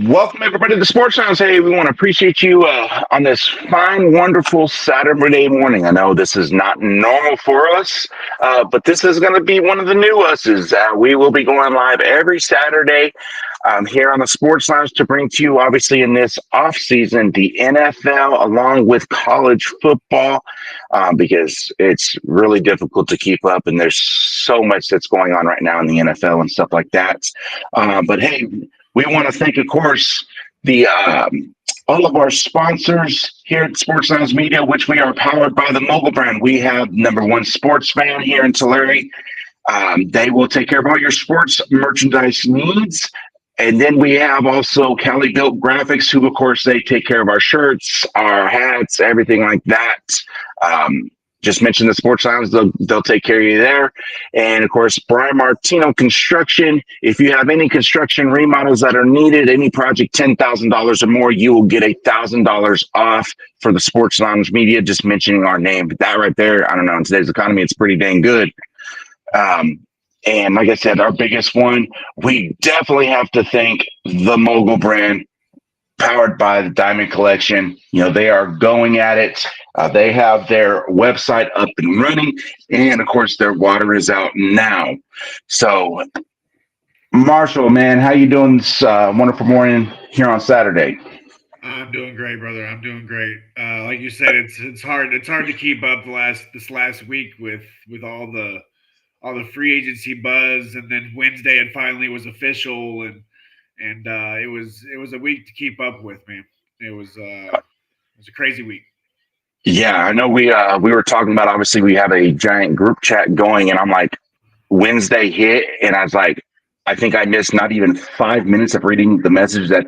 Welcome everybody to the Sports Sounds. Hey, we want to appreciate you on this fine, wonderful Saturday morning. I know this is not normal for us, but this is going to be one of the new us's. We will be going live every Saturday here on the Sports Lounge to bring to you, obviously, in this off season, the NFL along with college football, because it's really difficult to keep up, and there's so much that's going on right now in the NFL and stuff like that. But hey, we want to thank, of course, the all of our sponsors here at Sports Sounds Media, which we are powered by the Mogul brand. We have number one sports fan here in Tulare. They will take care of all your sports merchandise needs. And then we have also Cali Built Graphics, who, of course, they take care of our shirts, our hats, everything like that. Just mention the Sports Sounds, they'll take care of you there. And of course, Brian Martino Construction. If you have any construction remodels that are needed, any project $10,000 or more, you will get $1,000 off for the Sports Lounge Media. Just mentioning our name, but that right there, I don't know. In today's economy, it's pretty dang good. And like I said, our biggest one, we definitely have to thank the Mogul brand, powered by the Diamond Collection. They are going at it. They have their website up and running, and of course, their water is out now. So, Marshall, man, how you doing this wonderful morning here on Saturday? I'm doing great, brother. I'm doing great. Like you said, it's hard. It's hard to keep up this last week with all the free agency buzz, and then Wednesday it finally was official, and it was a week to keep up with, man. It was a crazy week. Yeah, I know we were talking about, obviously we have a giant group chat going, and I'm like, Wednesday hit, and I was like, I think I missed not even 5 minutes of reading the message that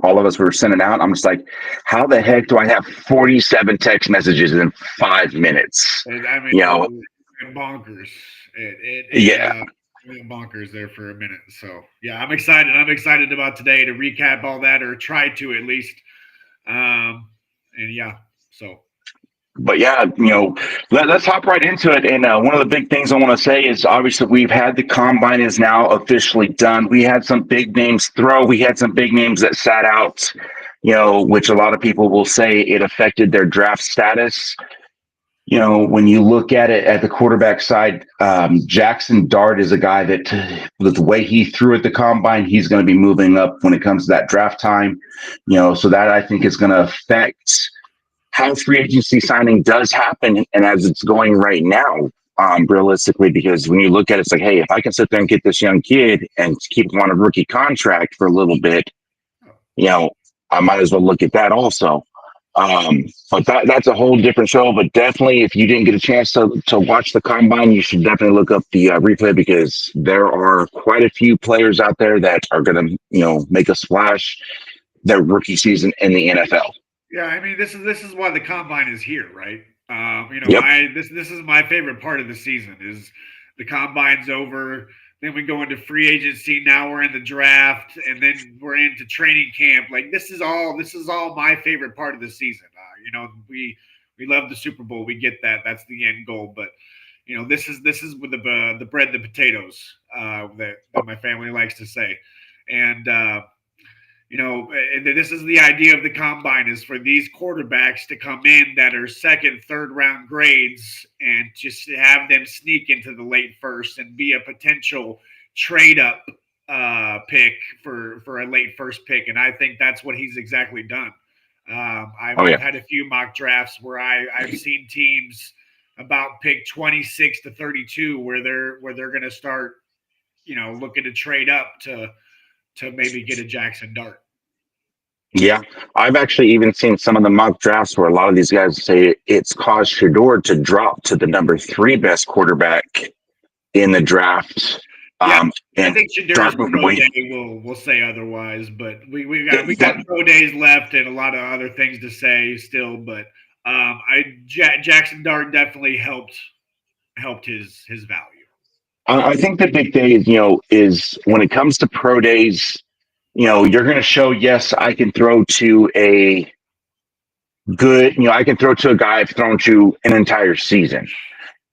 all of us were sending out. I'm just like, how the heck do I have 47 text messages in 5 minutes? I mean, You know, it went bonkers. yeah, It went bonkers there for a minute. So yeah, I'm excited. I'm excited about today to recap all that, or try to at least. And yeah, so but yeah, let's hop right into it. And one of the big things I want to say is, obviously we've had the combine is now officially done. We had some big names throw. We had some big names that sat out. Which a lot of people will say it affected their draft status. When you look at it at the quarterback side, Jackson Dart is a guy that, with the way he threw at the combine, he's going to be moving up when it comes to that draft time. So that I think is going to affect how free agency signing does happen, and as it's going right now, realistically, because when you look at it, it's like, hey, if I can sit there and get this young kid and keep him on a rookie contract for a little bit, you know, I might as well look at that also. But that's a whole different show. But definitely, if you didn't get a chance to watch the combine, you should definitely look up the replay, because there are quite a few players out there that are going to, make a splash their rookie season in the NFL. yeah, I mean, this is why the combine is here, right? Yep. This is my favorite part of the season is the combine's over. Then we go into free agency. Now we're in the draft, and then we're into training camp. Like this is all my favorite part of the season. We love the Super Bowl. We get that. That's the end goal. But this is with the bread, the potatoes, that my family likes to say, and this is the idea of the combine, is for these quarterbacks to come in that are second, third round grades, and just have them sneak into the late first and be a potential trade up pick for a late first pick, and I think that's what he's exactly done. Oh I've yeah. had a few mock drafts where I've seen teams about pick 26 to 32 where they're going to start, looking to trade up to maybe get a Jackson Dart. Yeah, I've actually even seen some of the mock drafts where a lot of these guys say it's caused Shador to drop to the number 3 best quarterback in the draft. Yeah, I And think Shadur's Dart moved pro away. day will say otherwise, but we got That, pro days left and a lot of other things to say still. But Jackson Dart definitely helped his value. I think the big day is when it comes to pro days, you're going to show, yes, I can throw to a good, I can throw to a guy I've thrown to an entire season.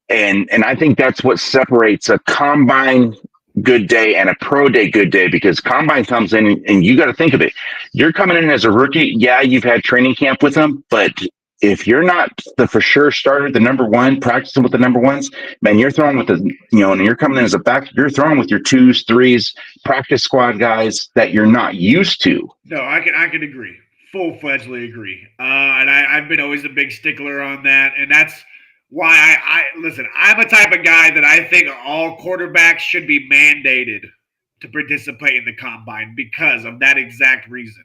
And I think that's what separates a combine good day and a pro day good day, because combine comes in and you got to think of it. You're coming in as a rookie. Yeah, you've had training camp with them, but if you're not the for sure starter, the number one, practicing with the number ones, man, you're throwing with and you're coming in as a back, you're throwing with your 2s, 3s, practice squad guys that you're not used to. No, I can agree, full-fledgedly agree. And I've been always a big stickler on that, and that's why I listen. I'm a type of guy that I think all quarterbacks should be mandated to participate in the combine because of that exact reason.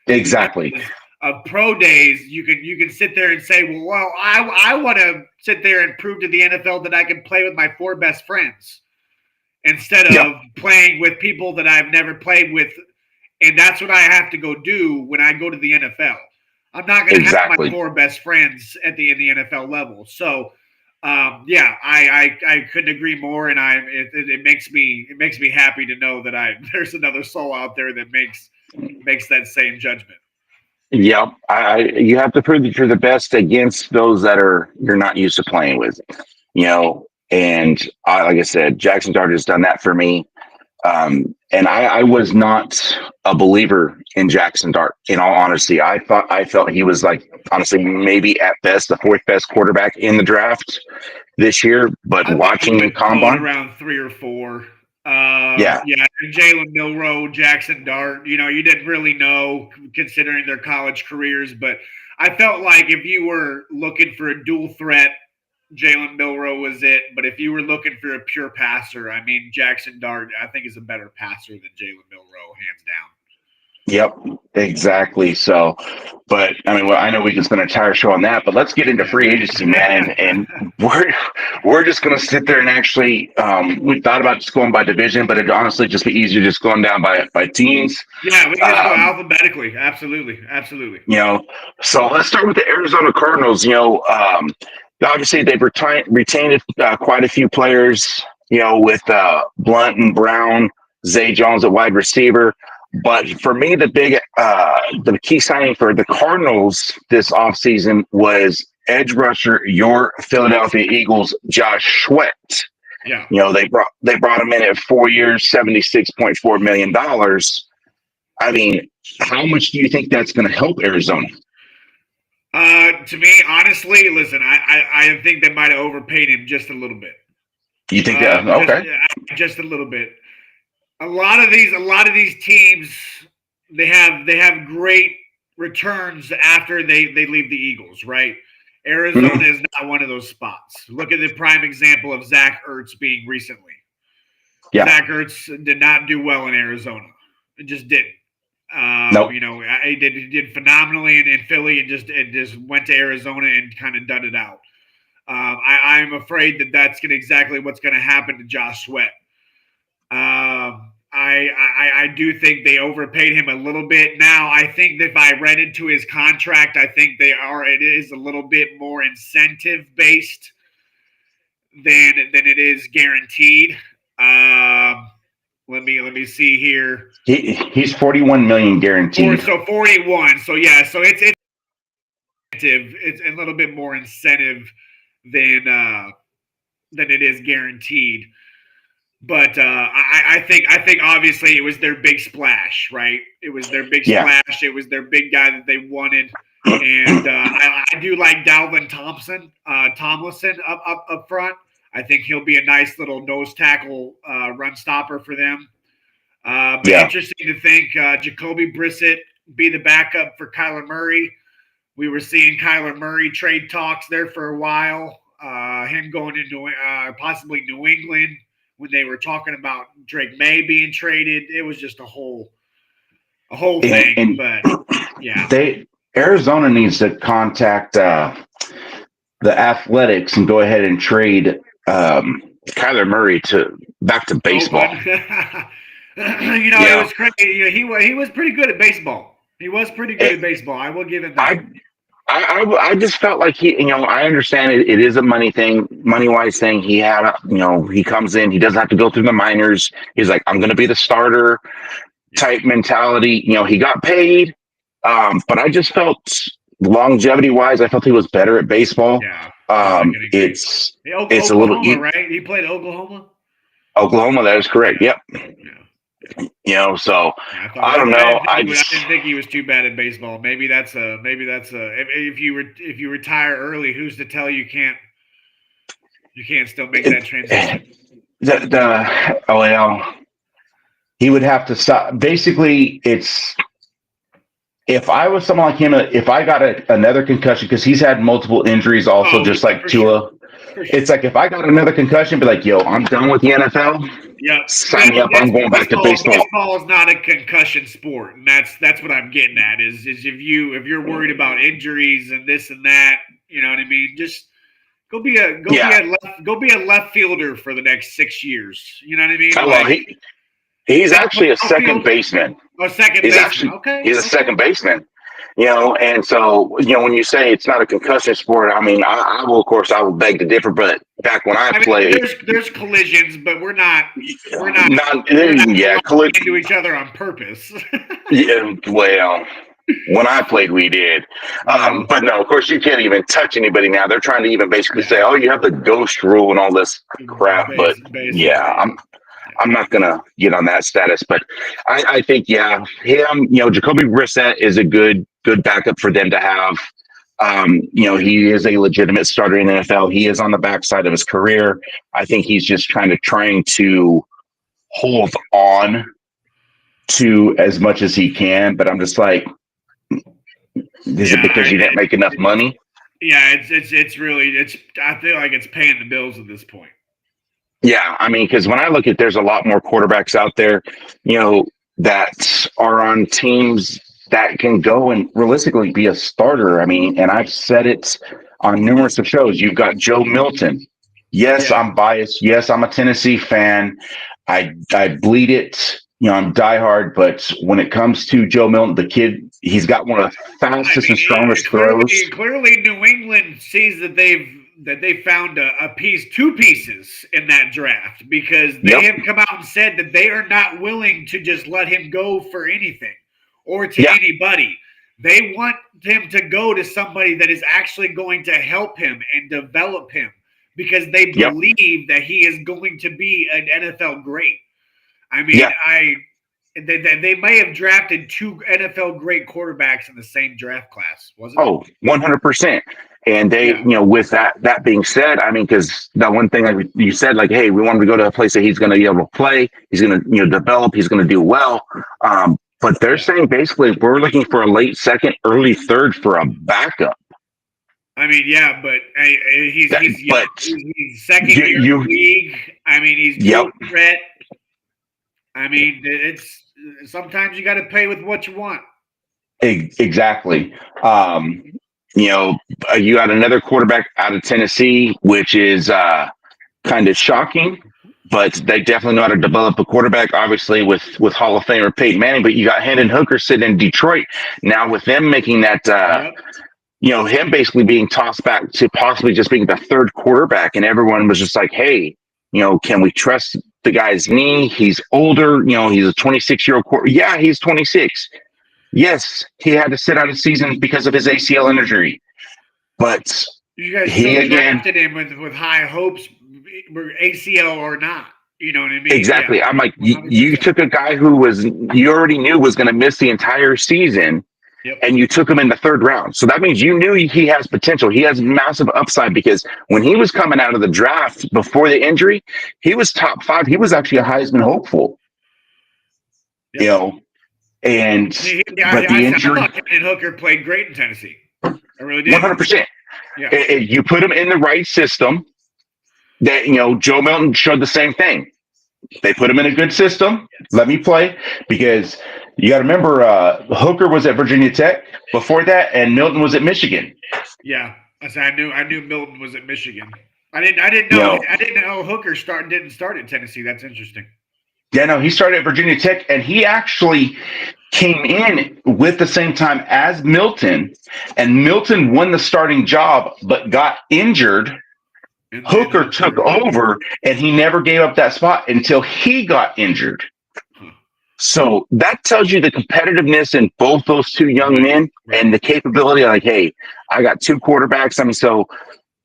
Exactly. Of pro days, you can sit there and say, well, I want to sit there and prove to the NFL that I can play with my 4 best friends instead of playing with people that I've never played with, and that's what I have to go do when I go to the NFL. I'm not going to have my 4 best friends in the NFL level. So, I couldn't agree more, and it makes me happy to know that there's another soul out there that makes that same judgment. Yep, you have to prove that you're the best against those that you're not used to playing with, And like I said, Jackson Dart has done that for me. And I was not a believer in Jackson Dart. In all honesty, I felt he was like, honestly, maybe at best the 4th best quarterback in the draft this year. But watching the combine, around 3 or 4. Yeah, Jalen Milroe, Jackson Dart. You didn't really know considering their college careers, but I felt like if you were looking for a dual threat, Jalen Milroe was it. But if you were looking for a pure passer, I mean, Jackson Dart, I think, is a better passer than Jalen Milroe, hands down. Yep, exactly. So, but I mean, I know we can spend an entire show on that, but let's get into free agency, man. And we're just going to sit there and actually, we thought about just going by division, but it'd honestly just be easier just going down by teams. Yeah, we can just go alphabetically. Absolutely. So let's start with the Arizona Cardinals. Obviously they've retained quite a few players, with Blunt and Brown, Zay Jones at wide receiver. But for me, the key signing for the Cardinals this offseason was edge rusher, your Philadelphia Eagles, Josh Sweat. Yeah. They brought him in at 4 years, $76.4 million. I mean, how much do you think that's going to help Arizona? To me, honestly, listen, I think they might have overpaid him just a little bit. You think that? Okay. Just a little bit. A lot of these teams, they have great returns after they leave the Eagles, right? Arizona is not one of those spots. Look at the prime example of Zach Ertz being recently. Yeah. Zach Ertz did not do well in Arizona. It just didn't. Nope. He did phenomenally in Philly and just went to Arizona and kind of done it out. I'm afraid that's exactly what's going to happen to Josh Sweat. I do think they overpaid him a little bit. Now, I think that if I read into his contract, I think it is a little bit more incentive based than it is guaranteed. Let me see here. He's 41 million guaranteed. So 41. So yeah, so it's a little bit more incentive than it is guaranteed. But I think obviously it was their big splash, right? It was their big splash. It was their big guy that they wanted, and I do like Dalvin Tomlinson up front. I think he'll be a nice little nose tackle run stopper for them. But Yeah. interesting to think Jacoby Brissett be the backup for Kyler Murray. We were seeing Kyler Murray trade talks there for a while. Him going into possibly New England when they were talking about Drake May being traded. It was just a whole thing. But yeah, Arizona needs to contact the Athletics and go ahead and trade Kyler Murray back to baseball. It was crazy. He was pretty good at baseball. He was pretty good at baseball. I will give him that. I just felt like I understand it is a money wise thing. He had, he comes in, he doesn't have to go through the minors. He's like, I'm going to be the starter type mentality. He got paid. But I just felt longevity wise, I felt he was better at baseball. Yeah. It's a little, right? He played Oklahoma. Oklahoma, that is correct. Yep. Yeah. So I don't know. I didn't think he was too bad at baseball. Maybe that's if you retire early, who's to tell you can't still make that transition? The OL, he would have to stop. Basically, if I was someone like him, if I got another concussion, because he's had multiple injuries also, just like Tua. Sure. It's like if I got another concussion, be like, yo, I'm done with the NFL. Yeah, sign me up. I'm going back to baseball. Baseball is not a concussion sport, and that's what I'm getting at. Is if you're worried about injuries and this and that, you know what I mean? Just go be a left fielder for the next 6 years. You know what I mean? Well, he's actually a second baseman. Oh, second baseman. Okay. He's a second baseman. And so, when you say it's not a concussion sport, I mean, I will beg to differ, but back when I played. There's collisions, but we're not into each other on purpose. Yeah, well, when I played, we did. But no, of course, you can't even touch anybody now. They're trying to even basically say, oh, you have the ghost rule and all this crap. But yeah, I'm not going to get on that status, but I think, him, Jacoby Brissett is a good backup for them to have. He is a legitimate starter in the NFL. He is on the backside of his career. I think he's just trying to hold on to as much as he can, but I'm just like, is it because you didn't make enough money? Yeah, it's really, I feel like it's paying the bills at this point. Yeah, I mean, because when I look at, there's a lot more quarterbacks out there, that are on teams that can go and realistically be a starter. I mean, and I've said it on numerous of shows. You've got Joe Milton. Yes, I'm biased. Yes, I'm a Tennessee fan. I bleed it. I'm diehard. But when it comes to Joe Milton, the kid, he's got one of the fastest and strongest throws. Clearly, New England sees that they found two pieces in that draft, because they have come out and said that they are not willing to just let him go for anything or to anybody. They want him to go to somebody that is actually going to help him and develop him, because they believe that he is going to be an NFL great. I mean, they may have drafted two NFL great quarterbacks in the same draft class, wasn't it? Oh, 100%. And they, with that being said, I mean, because that one thing, like you said, like, hey, we want him to go to a place that he's going to be able to play. He's going to, develop. He's going to do well. But they're saying basically we're looking for a late second, early third for a backup. I mean, yeah, but he's second year in the league. I mean, he's dual threat. I mean, it's sometimes you got to pay with what you want. Exactly. You got another quarterback out of Tennessee, which is kind of shocking, but they definitely know how to develop a quarterback, obviously, with Hall of Famer Peyton Manning. But you got Hendon Hooker sitting in Detroit. Now with them making that, him basically being tossed back to possibly just being the third quarterback, and everyone was just like, hey, can we trust the guy's knee? He's older. He's a 26-year-old quarterback. Yeah, he's 26. Yes, he had to sit out a season because of his ACL injury, but you guys still drafted him with high hopes, ACL or not. You know what I mean? Exactly. Yeah. I'm like, you took a guy who you already knew was going to miss the entire season, Yep. and you took him in the third round. So that means you knew he has potential. He has massive upside because when he was coming out of the draft before the injury, he was top 5. He was actually a Heisman hopeful, Yep. you know, and but the I injury, thought Hendon Hooker played great in Tennessee. I really did. 100%. Yeah. You put him in the right system. That Joe Milton showed the same thing. They put him in a good system. Let me play because you got to remember Hooker was at Virginia Tech before that, and Milton was at Michigan. Yeah, I knew Milton was at Michigan. I didn't You know know, Hooker didn't start at Tennessee. That's interesting. yeah, no, he started at Virginia Tech, and he actually came in with the same time as Milton, and Milton won the starting job, but got injured. And Hooker took over, and he never gave up that spot until he got injured. Huh. So that tells you the competitiveness in both those two young men and the capability. Like, hey, I got 2 quarterbacks. I mean, so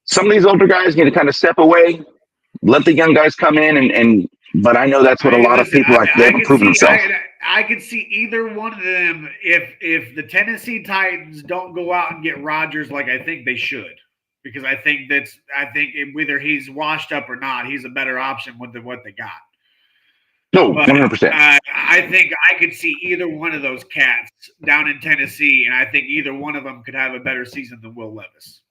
some of these older guys need to kind of step away, let the young guys come in, and but I know that's what a lot of people like. They haven't proven themselves. I could see either one of them if the Tennessee Titans don't go out and get Rodgers like I think they should. Because I think whether he's washed up or not, he's a better option than what they got. No, 100%. I think I could see either one of those cats down in Tennessee, and I think either one of them could have a better season than Will Levis.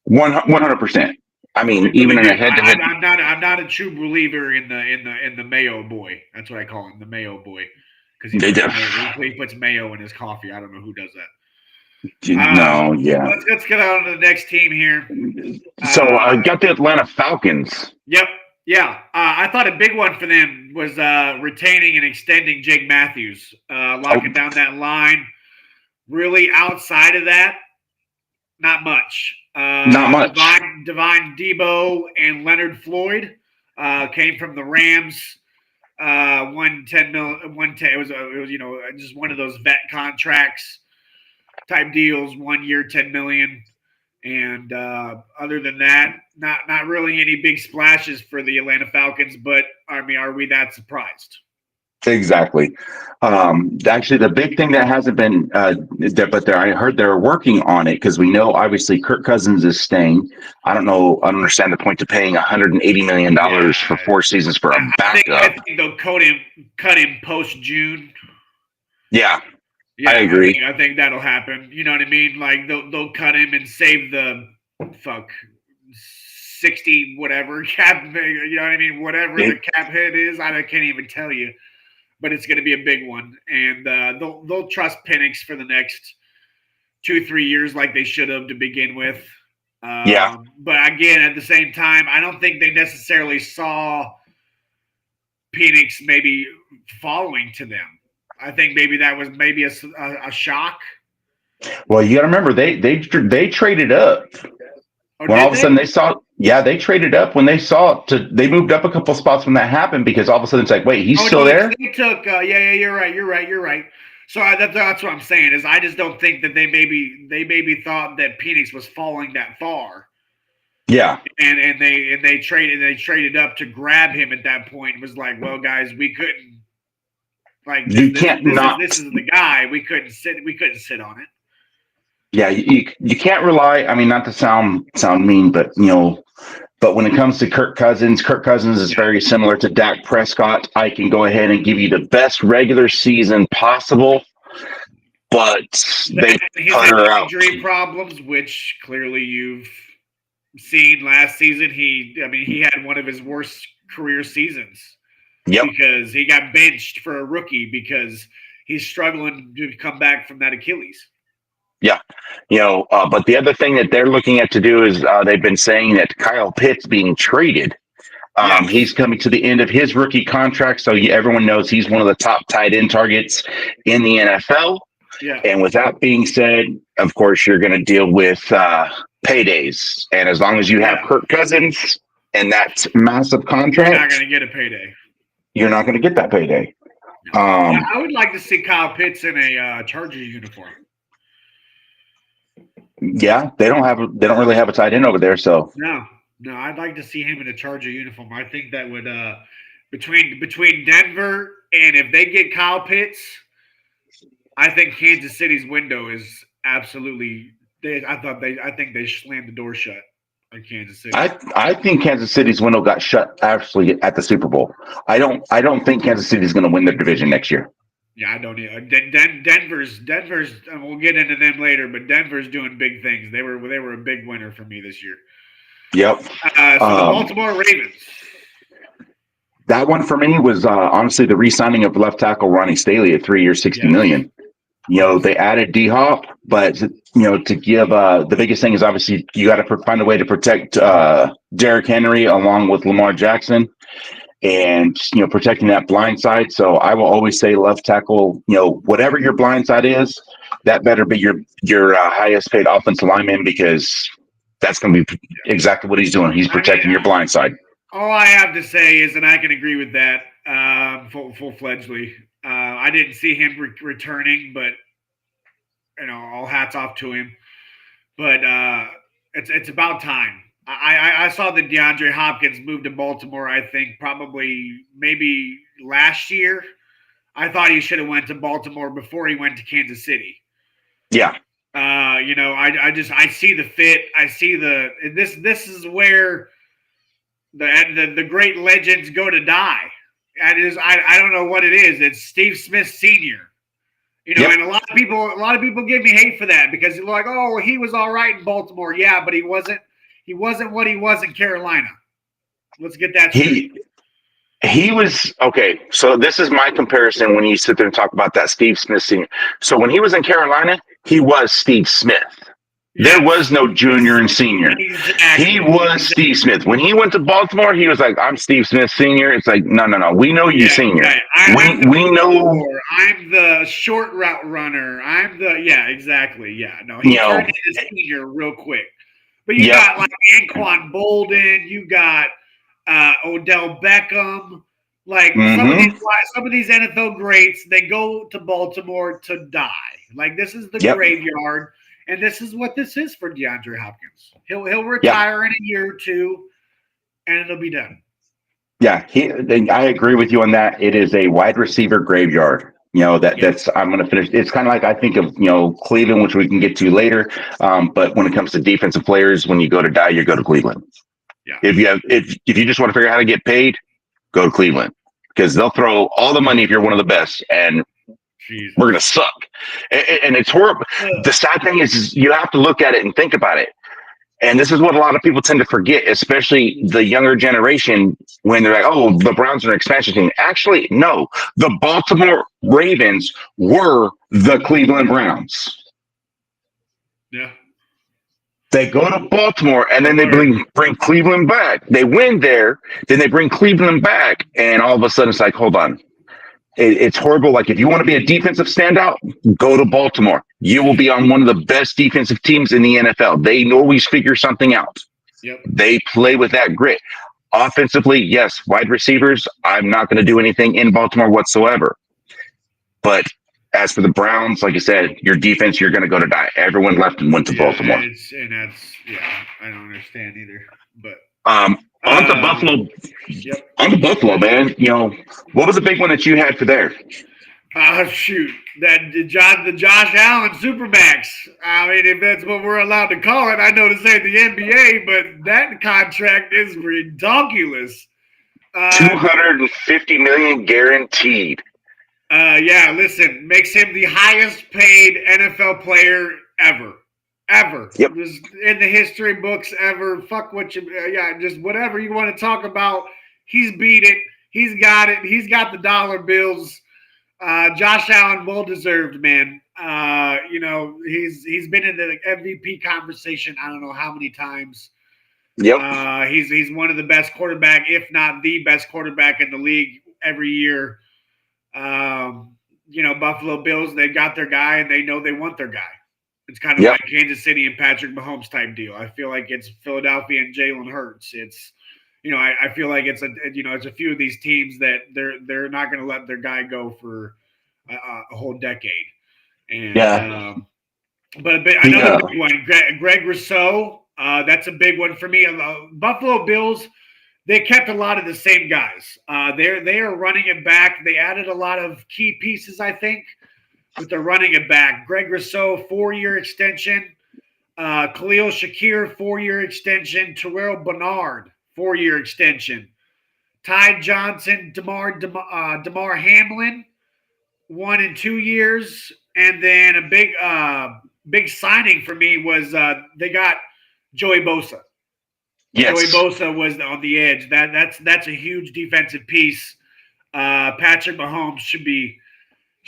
100%. I mean, even in a head-to-head, I'm not a true believer in the Mayo boy. That's what I call him, the Mayo boy, because he puts mayo in his coffee. I don't know who does that. No, yeah. Let's get on to the next team here. So I got the Atlanta Falcons. Yep. Yeah. I thought a big one for them was retaining and extending Jake Matthews, locking down that line. Really, outside of that, not much. Not much. Divine Debo and Leonard Floyd came from the Rams. 110 mil. 110. It was just one of those vet contracts type deals, 1 year, 10 million. And other than that, not really any big splashes for the Atlanta Falcons. But I mean, are we that surprised? Exactly. Actually, the big thing that hasn't been I heard they're working on it because we know obviously Kirk Cousins is staying. I don't understand the point to paying $180 million for 4 seasons for a backup. I think they'll cut him post June. Yeah. I agree. I think that'll happen. You know what I mean? Like they'll cut him and save the 60 whatever cap. You know what I mean? Whatever the cap hit is, I can't even tell you. But it's going to be a big one, and they'll trust Penix for the next 2-3 years, like they should have to begin with. But again, at the same time, I don't think they necessarily saw Penix maybe following to them. I think maybe that was a shock. Well, you got to remember they traded up. When all of a sudden they traded up when they saw they moved up a couple spots when that happened because all of a sudden it's like, wait, he's still there? They took, you're right. So that's what I'm saying is I just don't think that they maybe thought that Penix was falling that far. Yeah. And they traded up to grab him at that point. It was like, well, guys, we couldn't. Like this is the guy. We couldn't sit on it. Yeah, you can't rely. I mean, not to sound mean, but but when it comes to Kirk Cousins is very similar to Dak Prescott. I can go ahead and give you the best regular season possible, but they put her out. Injury problems, which clearly you've seen last season. He had one of his worst career seasons. Yep. Because he got benched for a rookie because he's struggling to come back from that Achilles. Yeah. But the other thing that they're looking at to do is they've been saying that Kyle Pitts being traded. He's coming to the end of his rookie contract. So everyone knows he's one of the top tight end targets in the NFL. Yeah. And with that being said, of course, you're going to deal with paydays. And as long as you have Kirk Cousins and that massive contract, you're not going to get a payday. You're not going to get that payday. I would like to see Kyle Pitts in a Chargers uniform. Yeah, they don't really have a tight end over there. So no, I'd like to see him in a Charger uniform. I think that would between Denver and if they get Kyle Pitts, I think Kansas City's window is absolutely. I think they slammed the door shut on Kansas City. I think Kansas City's window got shut actually at the Super Bowl. I don't think Kansas City's going to win their division next year. Yeah, I don't either. Denver's. And we'll get into them later, but Denver's doing big things. They were a big winner for me this year. Yep. So the Baltimore Ravens. That one for me was honestly the re-signing of left tackle Ronnie Staley at 3 years, $60 million. They added D Hop, but to give the biggest thing is obviously you got to find a way to protect Derrick Henry along with Lamar Jackson, and protecting that blind side. So I will always say left tackle. Whatever your blind side is, that better be your highest paid offensive lineman, because that's going to be exactly what he's doing. He's protecting your blind side. All I have to say is, and I can agree with that full-fledgedly. I didn't see him returning, but all hats off to him. But it's about time. I saw that DeAndre Hopkins moved to Baltimore. I think probably maybe last year. I thought he should have went to Baltimore before he went to Kansas City. Yeah. I see the fit. I see this is where the great legends go to die. I don't know what it is. It's Steve Smith Sr. And a lot of people give me hate for that, because they're like, oh, he was all right in Baltimore. Yeah, but he wasn't what he was in Carolina. Let's get that straight. He was okay. So this is my comparison when you sit there and talk about that Steve Smith Sr. So when he was in Carolina, he was Steve Smith. There was no junior and senior. Exactly. He was Steve Smith. When he went to Baltimore, he was like, I'm Steve Smith Sr. It's like, no. We know you senior. Right. We know. I'm the short route runner. Exactly. Yeah. No, he turned into senior real quick. But you got like Anquan Bolden. You got Odell Beckham. Like some of these NFL greats, they go to Baltimore to die. Like, this is the graveyard. And this is what this is for DeAndre Hopkins. He'll retire in a year or two, and it'll be done. Yeah, I agree with you on that. It is a wide receiver graveyard. That's I'm going to finish. It's kind of like I think of Cleveland, which we can get to later. But when it comes to defensive players, when you go to die, you go to Cleveland. Yeah. If you just want to figure out how to get paid, go to Cleveland, because they'll throw all the money if you're one of the best, and we're going to suck. And it's horrible. The sad thing is you have to look at it and think about it. And this is what a lot of people tend to forget, especially the younger generation, when they're like, oh, the Browns are an expansion team. Actually, no. The Baltimore Ravens were the Cleveland Browns. Yeah. They go to Baltimore, and then they bring Cleveland back. They win there, then they bring Cleveland back, and all of a sudden it's like, hold on. It's horrible. Like, if you want to be a defensive standout, go to Baltimore. You will be on one of the best defensive teams in the NFL. They always figure something out. Yep. They play with that grit. Offensively, yes, wide receivers, I'm not going to do anything in Baltimore whatsoever. But as for the Browns, like I said, your defense, you're going to go to die. Everyone left and went to Baltimore. I don't understand either. But on the Buffalo, on the Buffalo, man. What was the big one that you had for there? Shoot, the Josh Allen Supermax. I mean, if that's what we're allowed to call it, I know this ain't the NBA, but that contract is ridiculous. $250 million guaranteed. Listen, makes him the highest paid NFL player ever. Yep. Just in the history books ever. Fuck what you, just whatever you want to talk about. He's beat it. He's got it. He's got the dollar bills. Josh Allen, well deserved, man. He's been in the MVP conversation. I don't know how many times. Yep. He's one of the best quarterback, if not the best quarterback in the league every year. Buffalo Bills, they got their guy and they know they want their guy. It's kind of like Kansas City and Patrick Mahomes type deal. I feel like it's Philadelphia and Jalen Hurts. It's, I feel like it's a few of these teams that they're not going to let their guy go for a whole decade. And but another big one, Greg Rousseau. That's a big one for me. Buffalo Bills, they kept a lot of the same guys. They are running it back. They added a lot of key pieces, I think. with the running it back. Greg Rousseau, 4-year extension. Khalil Shakir, 4-year extension. Terrell Bernard, 4-year extension. Ty Johnson, Damar Hamlin, 1 and 2 years. And then a big signing for me was they got Joey Bosa. Yes. Joey Bosa was on the edge. That's a huge defensive piece. Patrick Mahomes should be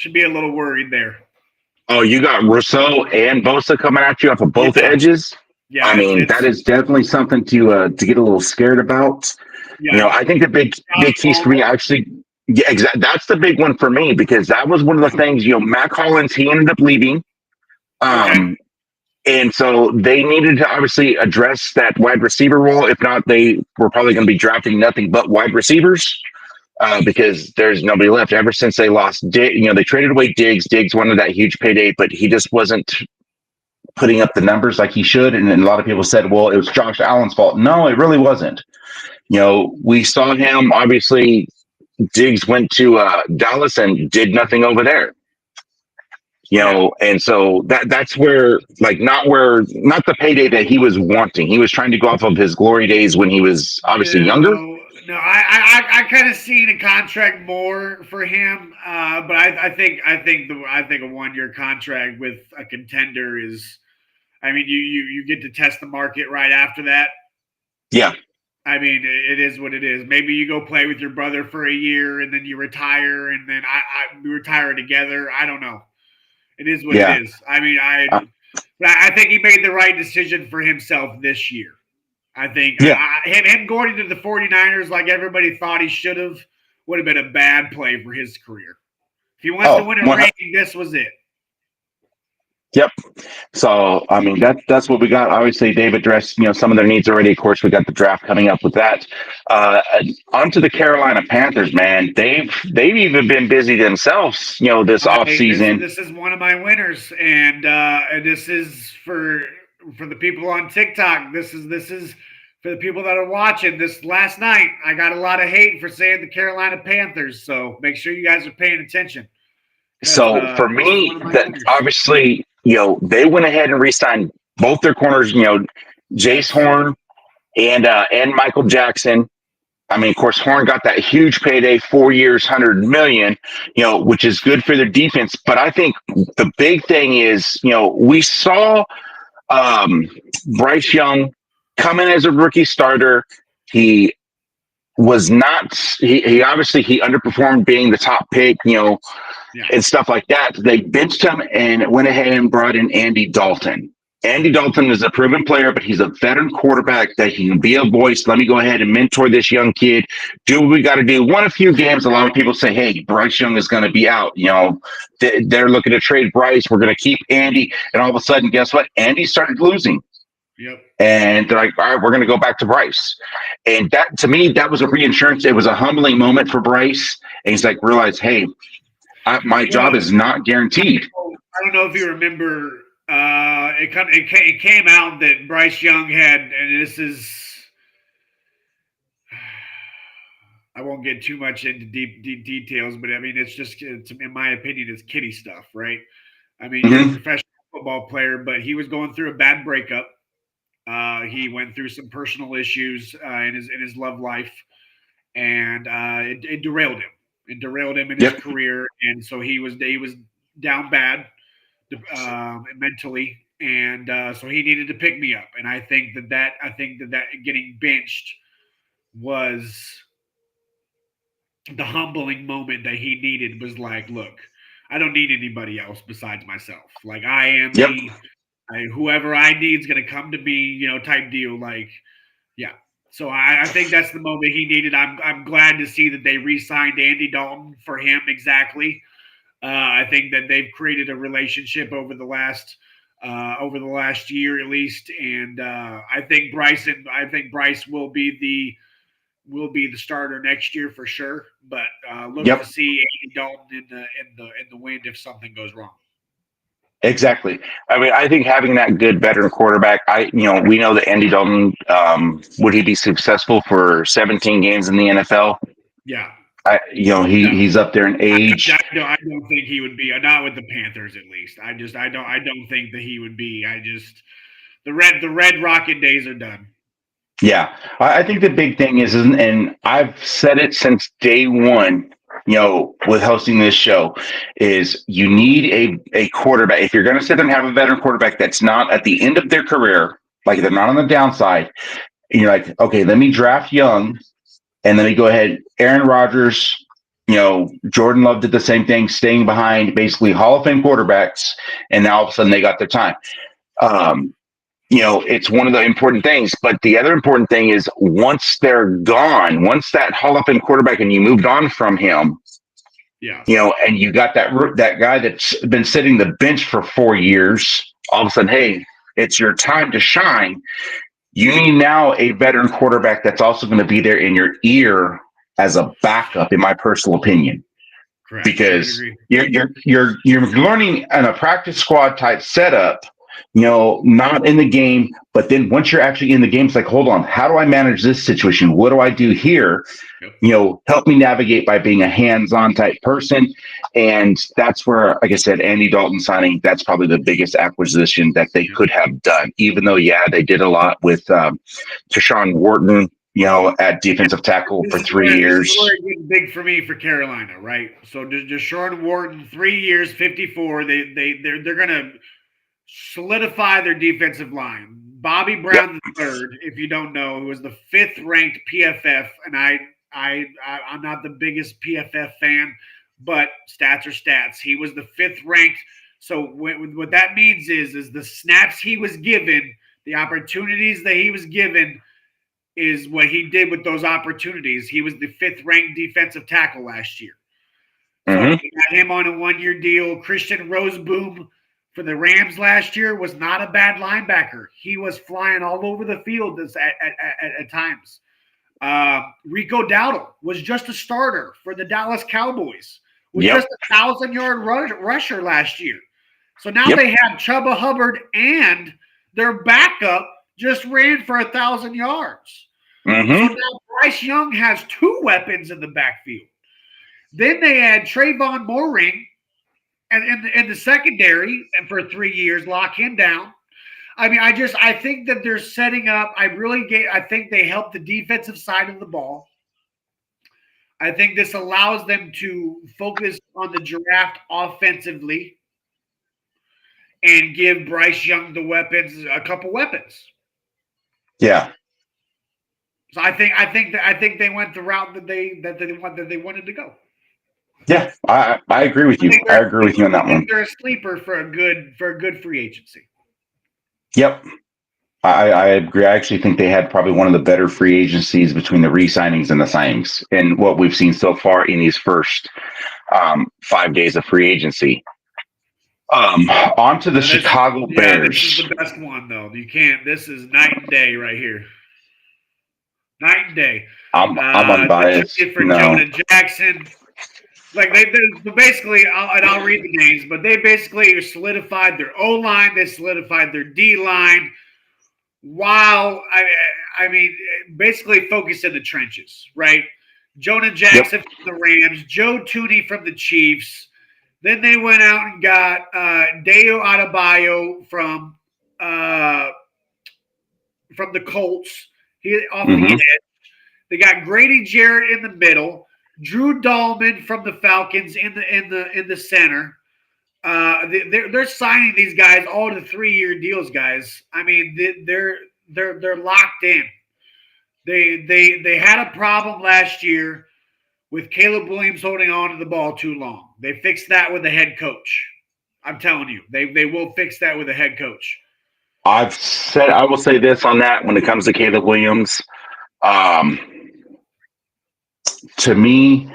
a little worried there. Oh, you got Rousseau and Bosa coming at you off of both Yeah. edges. Yeah, I mean, that is definitely something to get a little scared about. yeah. You know, I think the big piece for me actually, yeah, exactly. That's the big one for me because that was one of the things. You know, Mac Hollins, he ended up leaving, Okay. and so they needed to obviously address that wide receiver role. If not, they were probably going to be drafting nothing but wide receivers. Because there's nobody left ever since they lost. You know, they traded away Diggs. Diggs wanted that huge payday, but he just wasn't putting up the numbers like he should. And a lot of people said, well, it was Josh Allen's fault. No, it really wasn't. You know, we saw him, obviously, Diggs went to Dallas and did nothing over there. You know, and so that's where, like, not the payday that he was wanting. He was trying to go off of his glory days when he was obviously younger. No, I kind of seen a contract more for him, but I think a 1-year contract with a contender is, I mean, you get to test the market right after that. Yeah. I mean, it is what it is. Maybe you go play with your brother for a year and then you retire, and then we retire together. I don't know. It is what it is. I mean, I think he made the right decision for himself this year. I think him going into the 49ers like everybody thought he should have would have been a bad play for his career. If he wants to win a ring, this was it. Yep. So, I mean, that's what we got. Obviously, they've addressed, you know, some of their needs already. Of course, we got the draft coming up with that. On to the Carolina Panthers, man. They've even been busy themselves, you know, this offseason. This is one of my winners, and this is for the people on TikTok. This is for the people that are watching. This last night, I got a lot of hate for saying the Carolina Panthers. So make sure you guys are paying attention. So for me, that obviously, you know, they went ahead and re-signed both their corners, you know, Jace Horn and Michael Jackson. I mean, of course, Horn got that huge payday, 4 years, $100 million, you know, which is good for their defense. But I think the big thing is, you know, we saw Bryce Young come in as a rookie starter. He was not. He obviously underperformed being the top pick, you know, and stuff like that. They benched him and went ahead and brought in Andy Dalton. Andy Dalton is a proven player, but he's a veteran quarterback that he can be a voice. Let me go ahead and mentor this young kid. Do what we got to do. Won a few games. A lot of people say, hey, Bryce Young is going to be out. You know, they're looking to trade Bryce. We're going to keep Andy. And all of a sudden, guess what? Andy started losing. Yep. And they're like, all right, we're going to go back to Bryce. And that, to me, that was a reinsurance. It was a humbling moment for Bryce. And he's like, realize, hey, my job is not guaranteed. I don't know if you remember, it came out that Bryce Young had, and this is, I won't get too much into deep details, but I mean, it's just, in my opinion, it's kiddie stuff, right? I mean, he's a professional football player, but he was going through a bad breakup. He went through some personal issues in his love life, and it derailed him. It derailed him in his career, and so he was down bad mentally, and so he needed to pick me up. And I think that getting benched was the humbling moment that he needed. Was like, look, I don't need anybody else besides myself. Like, I am whoever I need is going to come to me, you know, type deal. Like, yeah. So I think that's the moment he needed. I'm glad to see that they re-signed Andy Dalton for him. Exactly. I think that they've created a relationship over the last year at least, and I think Bryce will be the starter next year for sure. But look to see Andy Dalton in the wind if something goes wrong. Exactly. I mean, I think having that good veteran quarterback, we know that Andy Dalton, would he be successful for 17 games in the NFL? Yeah. No, he's up there in age. I don't think he would be not with the Panthers at least. I don't think that he would be. The Red Rocket days are done. Yeah, I think the big thing is, and I've said it since day one, with hosting this show, is you need a quarterback. If you're going to sit there and have a veteran quarterback that's not at the end of their career, like they're not on the downside, and you're like, okay, let me draft young, and let me go ahead. Aaron Rodgers, Jordan Love did the same thing, staying behind basically Hall of Fame quarterbacks, and now all of a sudden they got their time. It's one of the important things. But the other important thing is once they're gone, once that Hall of Fame quarterback and you moved on from him, and you got that guy that's been sitting the bench for 4 years, all of a sudden, hey, it's your time to shine. You need now a veteran quarterback that's also going to be there in your ear as a backup, in my personal opinion. Correct. Because you're learning in a practice squad type setup, not in the game, but then once you're actually in the game, it's like, hold on, how do I manage this situation? What do I do here? Yep. Help me navigate by being a hands-on type person. And that's where, like I said, Andy Dalton signing, that's probably the biggest acquisition that they could have done, even though, they did a lot with Tershawn Wharton, at defensive tackle for 3 years. This is where it gets big for me for Carolina, right? So Tershawn Wharton, 3 years, 54. They're going to solidify their defensive line. Bobby Brown III, if you don't know, who was the 5th ranked PFF, and I'm not the biggest PFF fan, but stats are stats. He was the 5th ranked. So what that means is the snaps he was given, the opportunities that he was given, is what he did with those opportunities. He was the 5th ranked defensive tackle last year. So we got him on a 1-year deal. Christian Roseboom for the Rams last year was not a bad linebacker. He was flying all over the field at times. Rico Dowdle was just a starter for the Dallas Cowboys. Was just a 1,000-yard rusher last year. So now they have Chuba Hubbard, and their backup just ran for 1,000 yards. So now Bryce Young has 2 weapons in the backfield. Then they had Trayvon Moehrig, and in the secondary, and for 3 years, lock him down. I mean, I think that they're setting up. I think they help the defensive side of the ball. I think this allows them to focus on the draft offensively and give Bryce Young a couple weapons. Yeah. So I think they went the route that they wanted to go. Yeah, I agree with you. I agree with you on that one. They're a sleeper for a good free agency. Yep. I agree. I actually think they had probably one of the better free agencies between the re-signings and the signings and what we've seen so far in these first 5 days of free agency. On to the Chicago Bears. This is the best one, though. This is night and day right here. Night and day. I'm unbiased. For Jonah Jackson. Like they basically, I'll read the names, but they basically solidified their O-line, they solidified their D-line, while I mean, basically focused in the trenches, right? Jonah Jackson from the Rams, Joe Thuney from the Chiefs. Then they went out and got Dayo Adebayo from the Colts. He off the edge. They got Grady Jarrett in the middle. Drew Dahlman from the Falcons in the center. They're signing these guys all to 3-year deals, guys. I mean, they're locked in. They had a problem last year with Caleb Williams holding on to the ball too long. They fixed that with the head coach. I'm telling you, they will fix that with the head coach. I will say this on that when it comes to Caleb Williams. To me,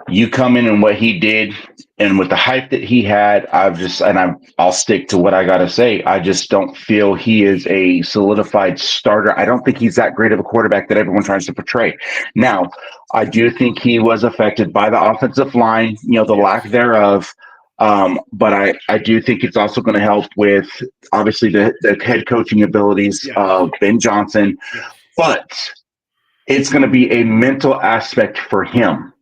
you come in and what he did and with the hype that he had, I'll stick to what I got to say. I just don't feel he is a solidified starter. I don't think he's that great of a quarterback that everyone tries to portray. Now, I do think he was affected by the offensive line, the lack thereof. But I do think it's also going to help with obviously the head coaching abilities of Ben Johnson, but it's going to be a mental aspect for him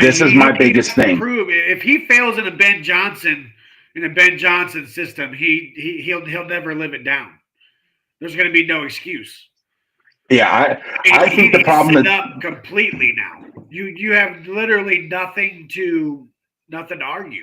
This is my biggest has to thing. prove if he fails in a Ben Johnson system, he'll never live it down. There's going to be no excuse. Yeah, I think the He's problem set that up completely now. You have literally nothing to argue.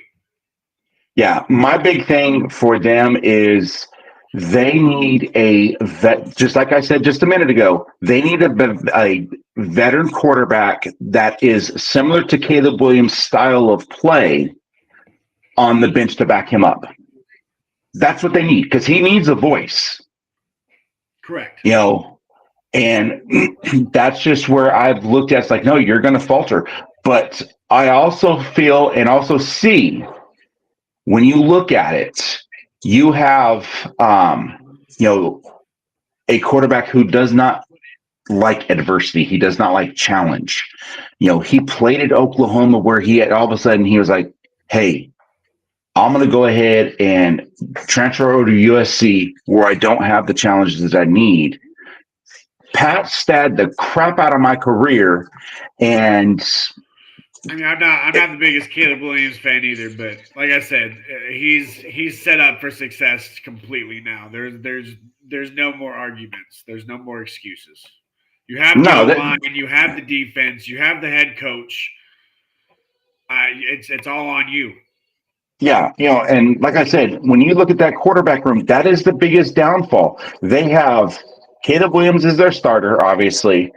yeah, my big thing for them is they need a vet. Just like I said just a minute ago, they need a veteran quarterback that is similar to Caleb Williams' style of play on the bench to back him up. That's what they need because he needs a voice. Correct. You know, and that's just where I've looked at. It's like, no, you're going to falter. But I also feel and also see when you look at it, you have, a quarterback who does not like adversity. He does not like challenge. He played at Oklahoma where he had all of a sudden he was like, hey, I'm going to go ahead and transfer over to USC where I don't have the challenges that I need. Pat stabbed the crap out of my career, and I mean, I'm not the biggest Caleb Williams fan either, but like I said, he's set up for success completely now. There's no more arguments. There's no more excuses. You have the line, you have the defense, you have the head coach. It's all on you. Yeah, and like I said, when you look at that quarterback room, that is the biggest downfall. They have Caleb Williams as their starter, obviously,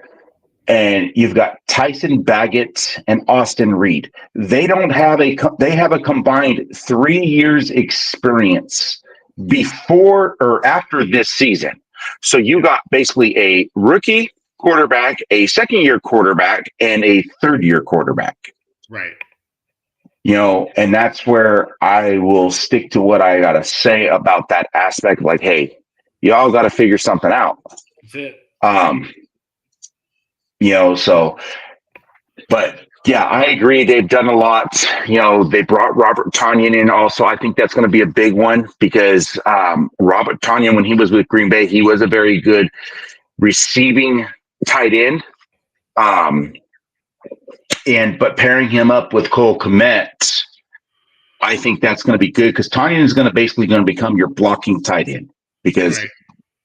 and you've got Tyson Baggett and Austin Reed. They have a combined 3 years experience before or after this season. So you got basically a rookie quarterback, a second-year quarterback, and a third-year quarterback. Right. And that's where I will stick to what I got to say about that aspect. Like, hey, y'all got to figure something out. That's it. But yeah, I agree. They've done a lot. They brought Robert Tonyan in also. I think that's going to be a big one because Robert Tonyan, when he was with Green Bay, he was a very good receiving tight end. But pairing him up with Cole Kmet, I think that's going to be good because Tonyan is going to become your blocking tight end because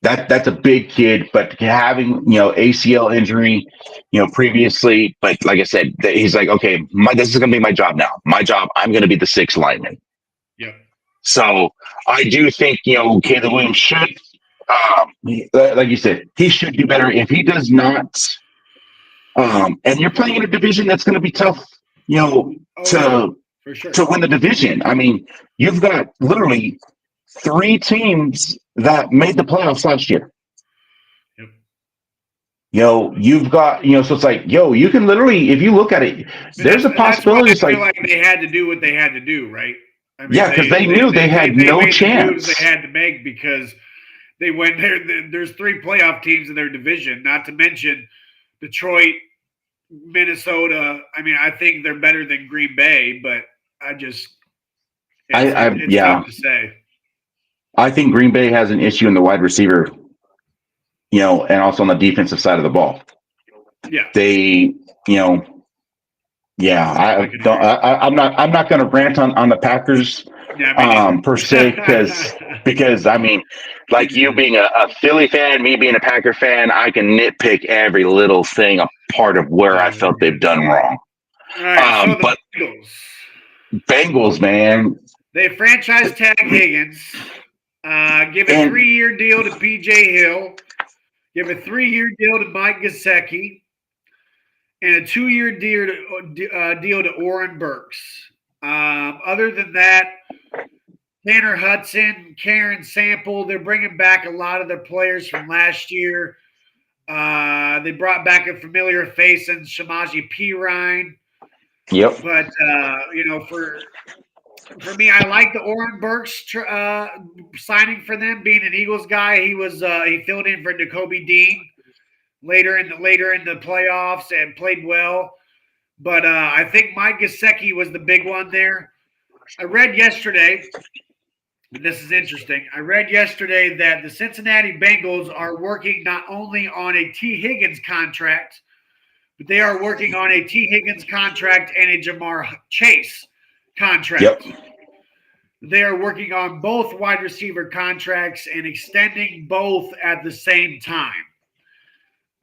that's a big kid. But having ACL injury, previously, but like I said, he's like, okay, this is going to be my job now. My job, I'm going to be the sixth lineman. Yeah. So I do think Caleb Williams should, like you said, he should do better. If he does not, and you're playing in a division that's going to be tough, for sure. to win the division. I mean, you've got literally 3 teams that made the playoffs last year. Yep. You've got, so it's like, you can literally, if you look at it, there's a possibility. That's why I feel like they had to do what they had to do, right? I mean, because they knew they had no chance. The moves they had to make because they went there. There's 3 playoff teams in their division, not to mention Detroit, Minnesota. I mean, I think they're better than Green Bay, but it's tough to say. I think Green Bay has an issue in the wide receiver, and also on the defensive side of the ball. Yeah. They, I'm not going to rant on the Packers per se because I mean, like you being a Philly fan, me being a Packer fan, I can nitpick every little thing a part of where I felt they've done wrong. All right, so but Bengals, man, they franchise tag Higgins, give a 3-year deal to PJ Hill, give a 3-year deal to Mike Gesicki, and a 2-year deal to Oren Burks. Other than that, Tanner Hudson, Karen Sample, they're bringing back a lot of their players from last year. They brought back a familiar face in Shamaji Perine. Yep. But, for me, I like the Oren Burks signing for them, being an Eagles guy. He filled in for Nakobe Dean later in the playoffs and played well. But I think Mike Gesicki was the big one there. I read yesterday, and this is interesting. I read yesterday that the Cincinnati Bengals are working not only on a T. Higgins contract, but they are working on a T. Higgins contract and a Jamar Chase contract. Yep. They are working on both wide receiver contracts and extending both at the same time.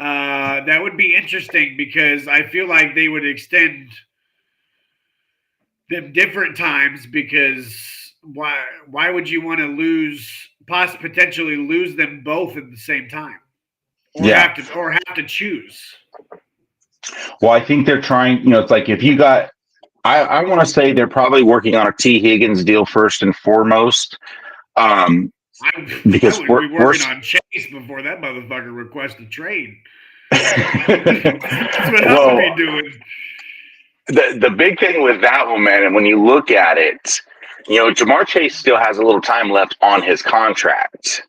That would be interesting because I feel like they would extend them different times because why would you want to potentially lose them both at the same time? Or Yeah. have to choose. Well, I think they're trying, it's like if you got, I want to say they're probably working on a T. Higgins deal first and foremost. Because I would be working on Chase before that motherfucker requests a trade. That's what I would be doing. The big thing with that one, man, and when you look at it, Jamar Chase still has a little time left on his contract.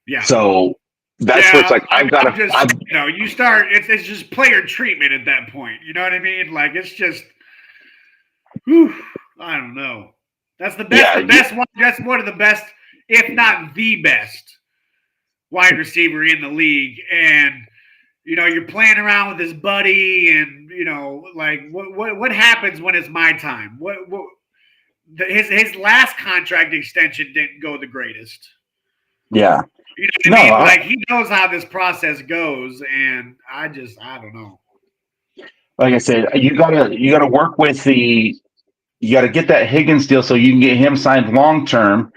Yeah. So that's where it's like I've got to. You start. It's just player treatment at that point. You know what I mean? Like it's just. Whew, I don't know. That's the best. Yeah, the best one. That's one of the best, if not the best, wide receiver in the league. And you're playing around with his buddy, and like what happens when it's my time? His last contract extension didn't go the greatest. Yeah. You know what I mean? Like he knows how this process goes, and I don't know. Like I said, you gotta work with you got to get that Higgins deal so you can get him signed long term,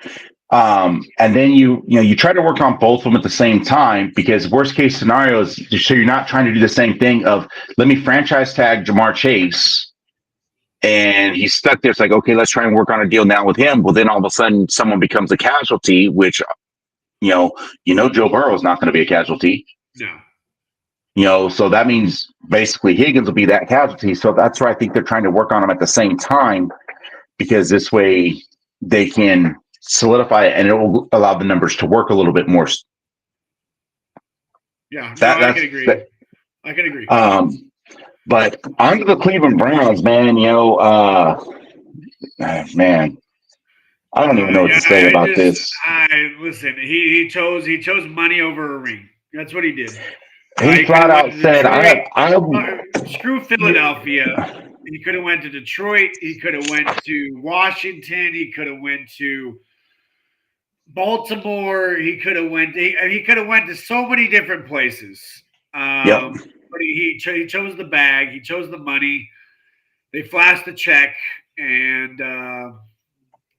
and then you try to work on both of them at the same time because worst case scenario is so you're not trying to do the same thing of let me franchise tag Jamar Chase, and he's stuck there. It's like okay, let's try and work on a deal now with him. Well, then all of a sudden someone becomes a casualty, which Joe Burrow is not going to be a casualty. No. So that means basically Higgins will be that casualty. So that's why I think they're trying to work on them at the same time because this way they can solidify it and it will allow the numbers to work a little bit more. Yeah, I can agree. I can agree. But on to the Cleveland Browns, man. Man, I don't even know what to say about this. Listen. He chose money over a ring. That's what he did. He flat out said, screw Philadelphia. He could have went to Detroit. He could have went to Washington. He could have went to Baltimore. He could have went to so many different places. But he chose the bag. He chose the money. They flashed the check. And,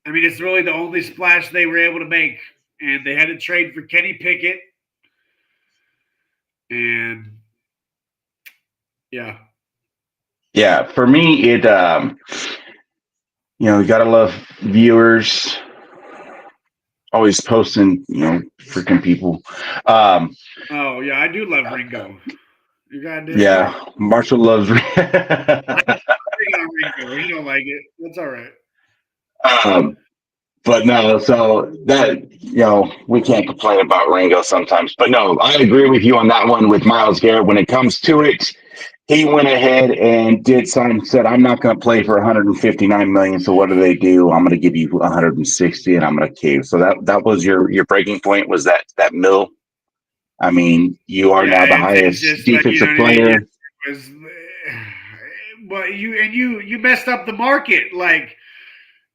it's really the only splash they were able to make. And they had to trade for Kenny Pickett. And yeah, for me, it, you gotta love viewers always posting, freaking people. Oh yeah, I do love Ringo. You got this. Yeah, Marshall loves Ringo. You don't like it. That's all right. But no, so that, we can't complain about Ringo sometimes. But no, I agree with you on that one with Myles Garrett. When it comes to it, he went ahead and said, I'm not going to play for $159 million. So what do? I'm going to give you 160 and I'm going to cave. So that was your breaking point was that mill. I mean, you are now the highest defensive player. But you messed up the market. Like,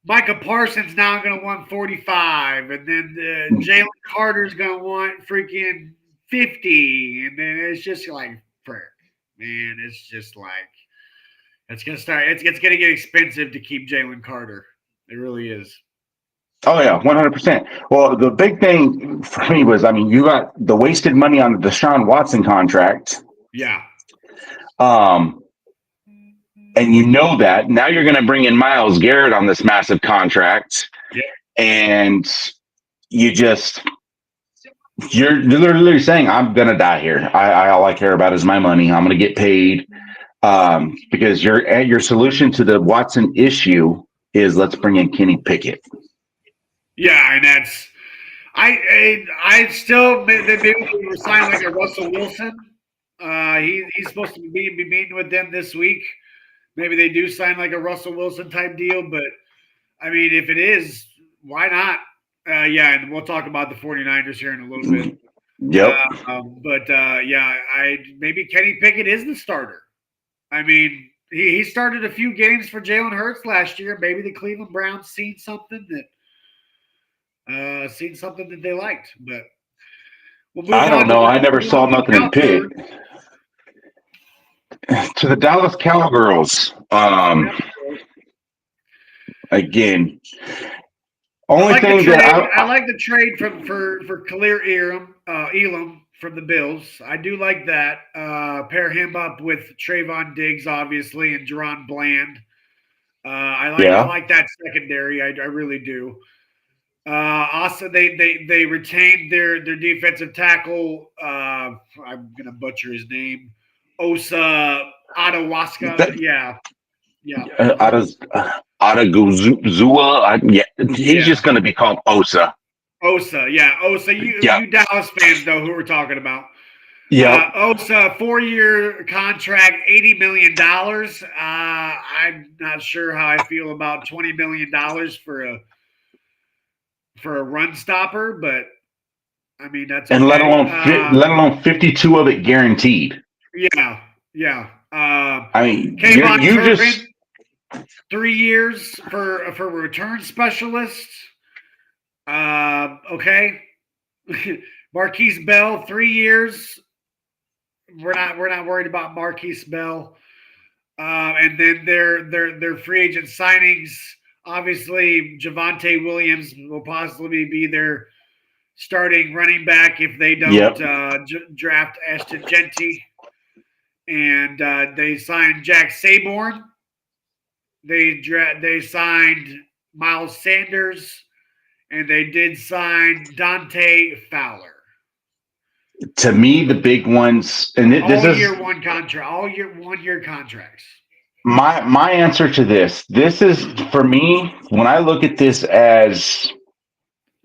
Micah Parsons now going to want 45, and then Jalen Carter's going to want freaking 50, and then it's just like, man, it's just like it's going to start. It's going to get expensive to keep Jalen Carter. It really is. Oh yeah, 100%. Well, the big thing for me was, you got the wasted money on the Deshaun Watson contract. Yeah. And that now you're going to bring in Myles Garrett on this massive contract. Yeah. And you're literally saying, I'm going to die here. All I care about is my money. I'm going to get paid. Because your solution to the Watson issue is let's bring in Kenny Pickett. Yeah. And that's, I still, maybe we were signing like a Russell Wilson. He's supposed to be meeting with them this week. Maybe they do sign like a Russell Wilson type deal, but if it is, why not? And we'll talk about the 49ers here in a little bit. Yep. Yeah, I maybe Kenny Pickett is the starter. I mean, he started a few games for Jalen Hurts last year. Maybe the Cleveland Browns seen something that they liked. But we'll move I don't on to know. I never the saw nothing in Pitt. outfield. To the Dallas Cowgirls. Again, I only like the thing that trade. I like the trade for Khalil Elam from the Bills. I do like that. Pair him up with Trayvon Diggs, obviously, and Jerron Bland. I yeah. like that secondary. I really do. Also, they retained their defensive tackle. I'm gonna butcher his name. Osa Adawaska. That, Yeah, Adaguzua, yeah, he's yeah. just going to be called Osa. Osa, yeah, Osa. Yeah. You Dallas fans know who we're talking about. Yep. Osa, 4-year contract, $80 million. I'm not sure how I feel about $20 million for a run stopper, but I mean that's And okay. let alone 52 of it guaranteed. Yeah, yeah. I mean, Kayvon you Turpin, just 3 years for a return specialist. Okay. Marquise Bell, 3 years. We're not worried about Marquise Bell. And then their free agent signings. Obviously, Javonte Williams will possibly be their starting running back if they don't yep. draft Ashton Genty. And they signed Jack Saborn. They signed Miles Sanders, and they did sign Dante Fowler. To me, the big ones, and this All is year one contract, all year 1 year contracts. my answer to this. This is for me when I look at this as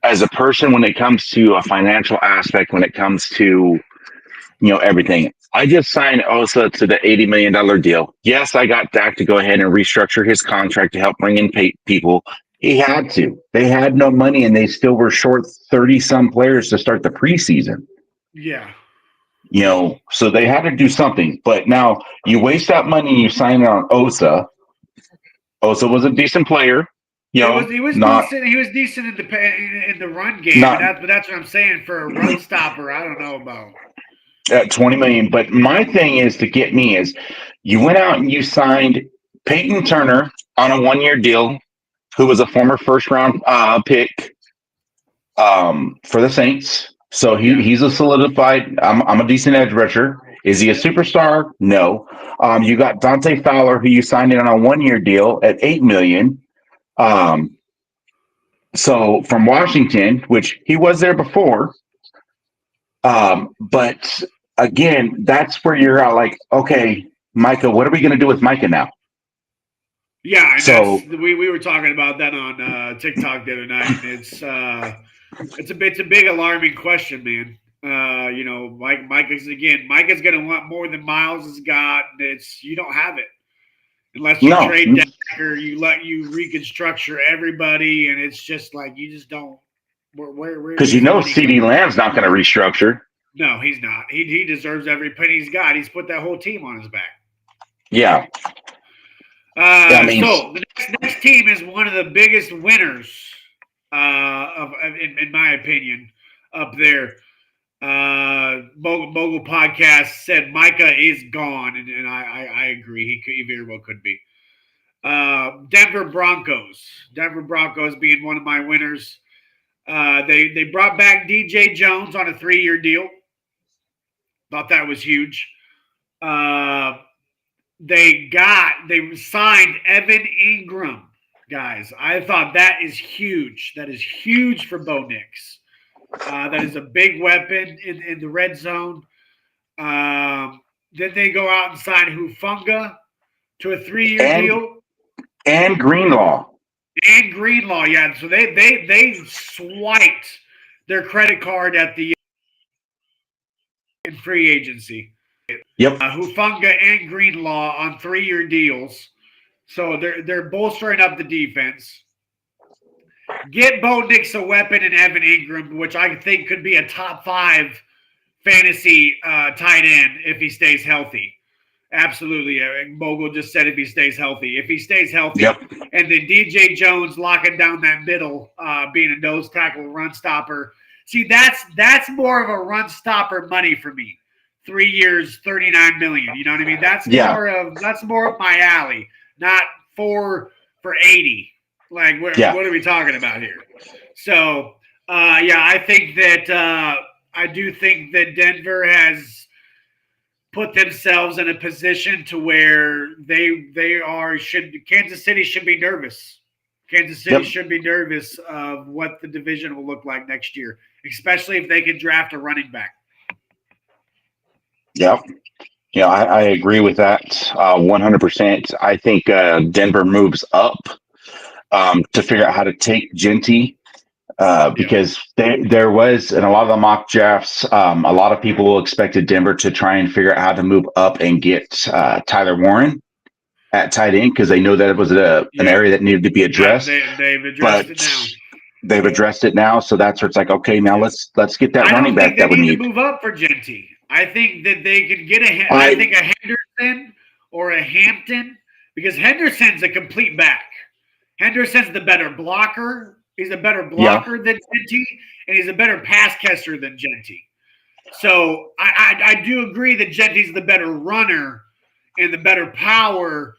a person when it comes to a financial aspect, when it comes to everything. I just signed Osa to the $80 million deal. Yes, I got Dak to go ahead and restructure his contract to help bring in people. He had to. They had no money, and they still were short 30 some players to start the preseason. Yeah. So they had to do something. But now you waste that money and you sign it on Osa. Osa was a decent player. He was Not decent. He was decent in the run game, not but that's what I'm saying for a run stopper. I don't know about. at 20 million. But my thing is to get me is you went out and you signed Peyton Turner on a 1 year deal, who was a former first round pick for the Saints. So he's a solidified. I'm a decent edge rusher. Is he a superstar? No. You got Dante Fowler, who you signed in on a 1 year deal at 8 million. So from Washington, which he was there before. But again, that's where you're out. Like, okay, Micah, what are we going to do with Micah now? Yeah, and So we were talking about that on TikTok the other night. It's a big alarming question, man. Micah's going to want more than Miles has got. You don't have it unless you no, trade Dak or you reconstructure everybody, and it's just like you just don't. because Where's the money CD coming Lamb's from? not going to restructure. No, he's not. He deserves every penny he's got. He's put that whole team on his back. Yeah. So the next team is one of the biggest winners, in my opinion, up there. Mogul Podcast said Micah is gone, and I agree. He very well could be. Denver Broncos being one of my winners. They brought back DJ Jones on a 3-year deal. Thought that was huge. They signed Evan Ingram, guys. I thought that is huge. That is huge for Bo Nix. That is a big weapon in the red zone. Then they go out and sign Hufanga to a 3-year deal. And Greenlaw. Yeah. So they swiped their credit card at the in free agency. Yep. Hufanga and Greenlaw on 3-year deals. So they're bolstering up the defense. Get Bo Nix a weapon in Evan Ingram, which I think could be a top 5 fantasy tight end if he stays healthy. Absolutely. Bogle just said if he stays healthy. If he stays healthy. Yep. And then DJ Jones locking down that middle, being a nose tackle, run stopper. See, that's more of a run stopper money for me. 3 years, $39 million. You know what I mean? That's more of my alley, not 4 for 80. Like, what are we talking about here? So, I think that I do think that Denver has put themselves in a position to where Kansas City should be nervous. Kansas City should be nervous of what the division will look like next year, especially if they can draft a running back. Yeah. Yeah, I agree with that 100%. I think Denver moves up to figure out how to take Genty. Because there was, in a lot of the mock drafts, a lot of people expected Denver to try and figure out how to move up and get Tyler Warren at tight end because they know that it was an area that needed to be addressed. They've addressed it now. They've addressed it now, so that's where it's like, okay, now let's get that running back that we need. I don't think they need to move up for Genty. I think that they could get I think a Henderson or a Hampton, because Henderson's a complete back. Henderson's the better blocker. He's a better blocker than Genty, and he's a better pass catcher than Genty. So I do agree that Genty's the better runner and the better power,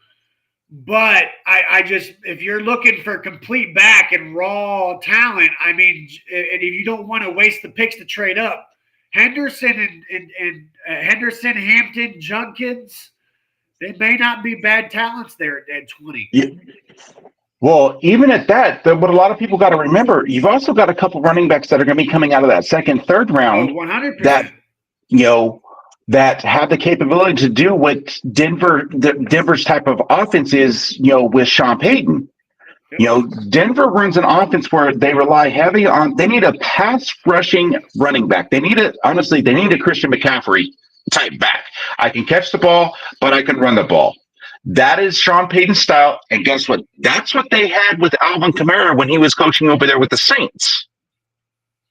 but I just, if you're looking for complete back and raw talent, I mean, and if you don't want to waste the picks to trade up, Henderson and Henderson, Hampton, Junkins, they may not be bad talents there at 20. Yeah. Well, even at that, what a lot of people got to remember, you've also got a couple running backs that are going to be coming out of that second, third round 100%. that, that have the capability to do what Denver's type of offense is, with Sean Payton. Denver runs an offense where they rely heavy on, they need a pass rushing running back. They need a Christian McCaffrey type back. I can catch the ball, but I can run the ball. That is Sean Payton's style. And guess what? That's what they had with Alvin Kamara when he was coaching over there with the Saints.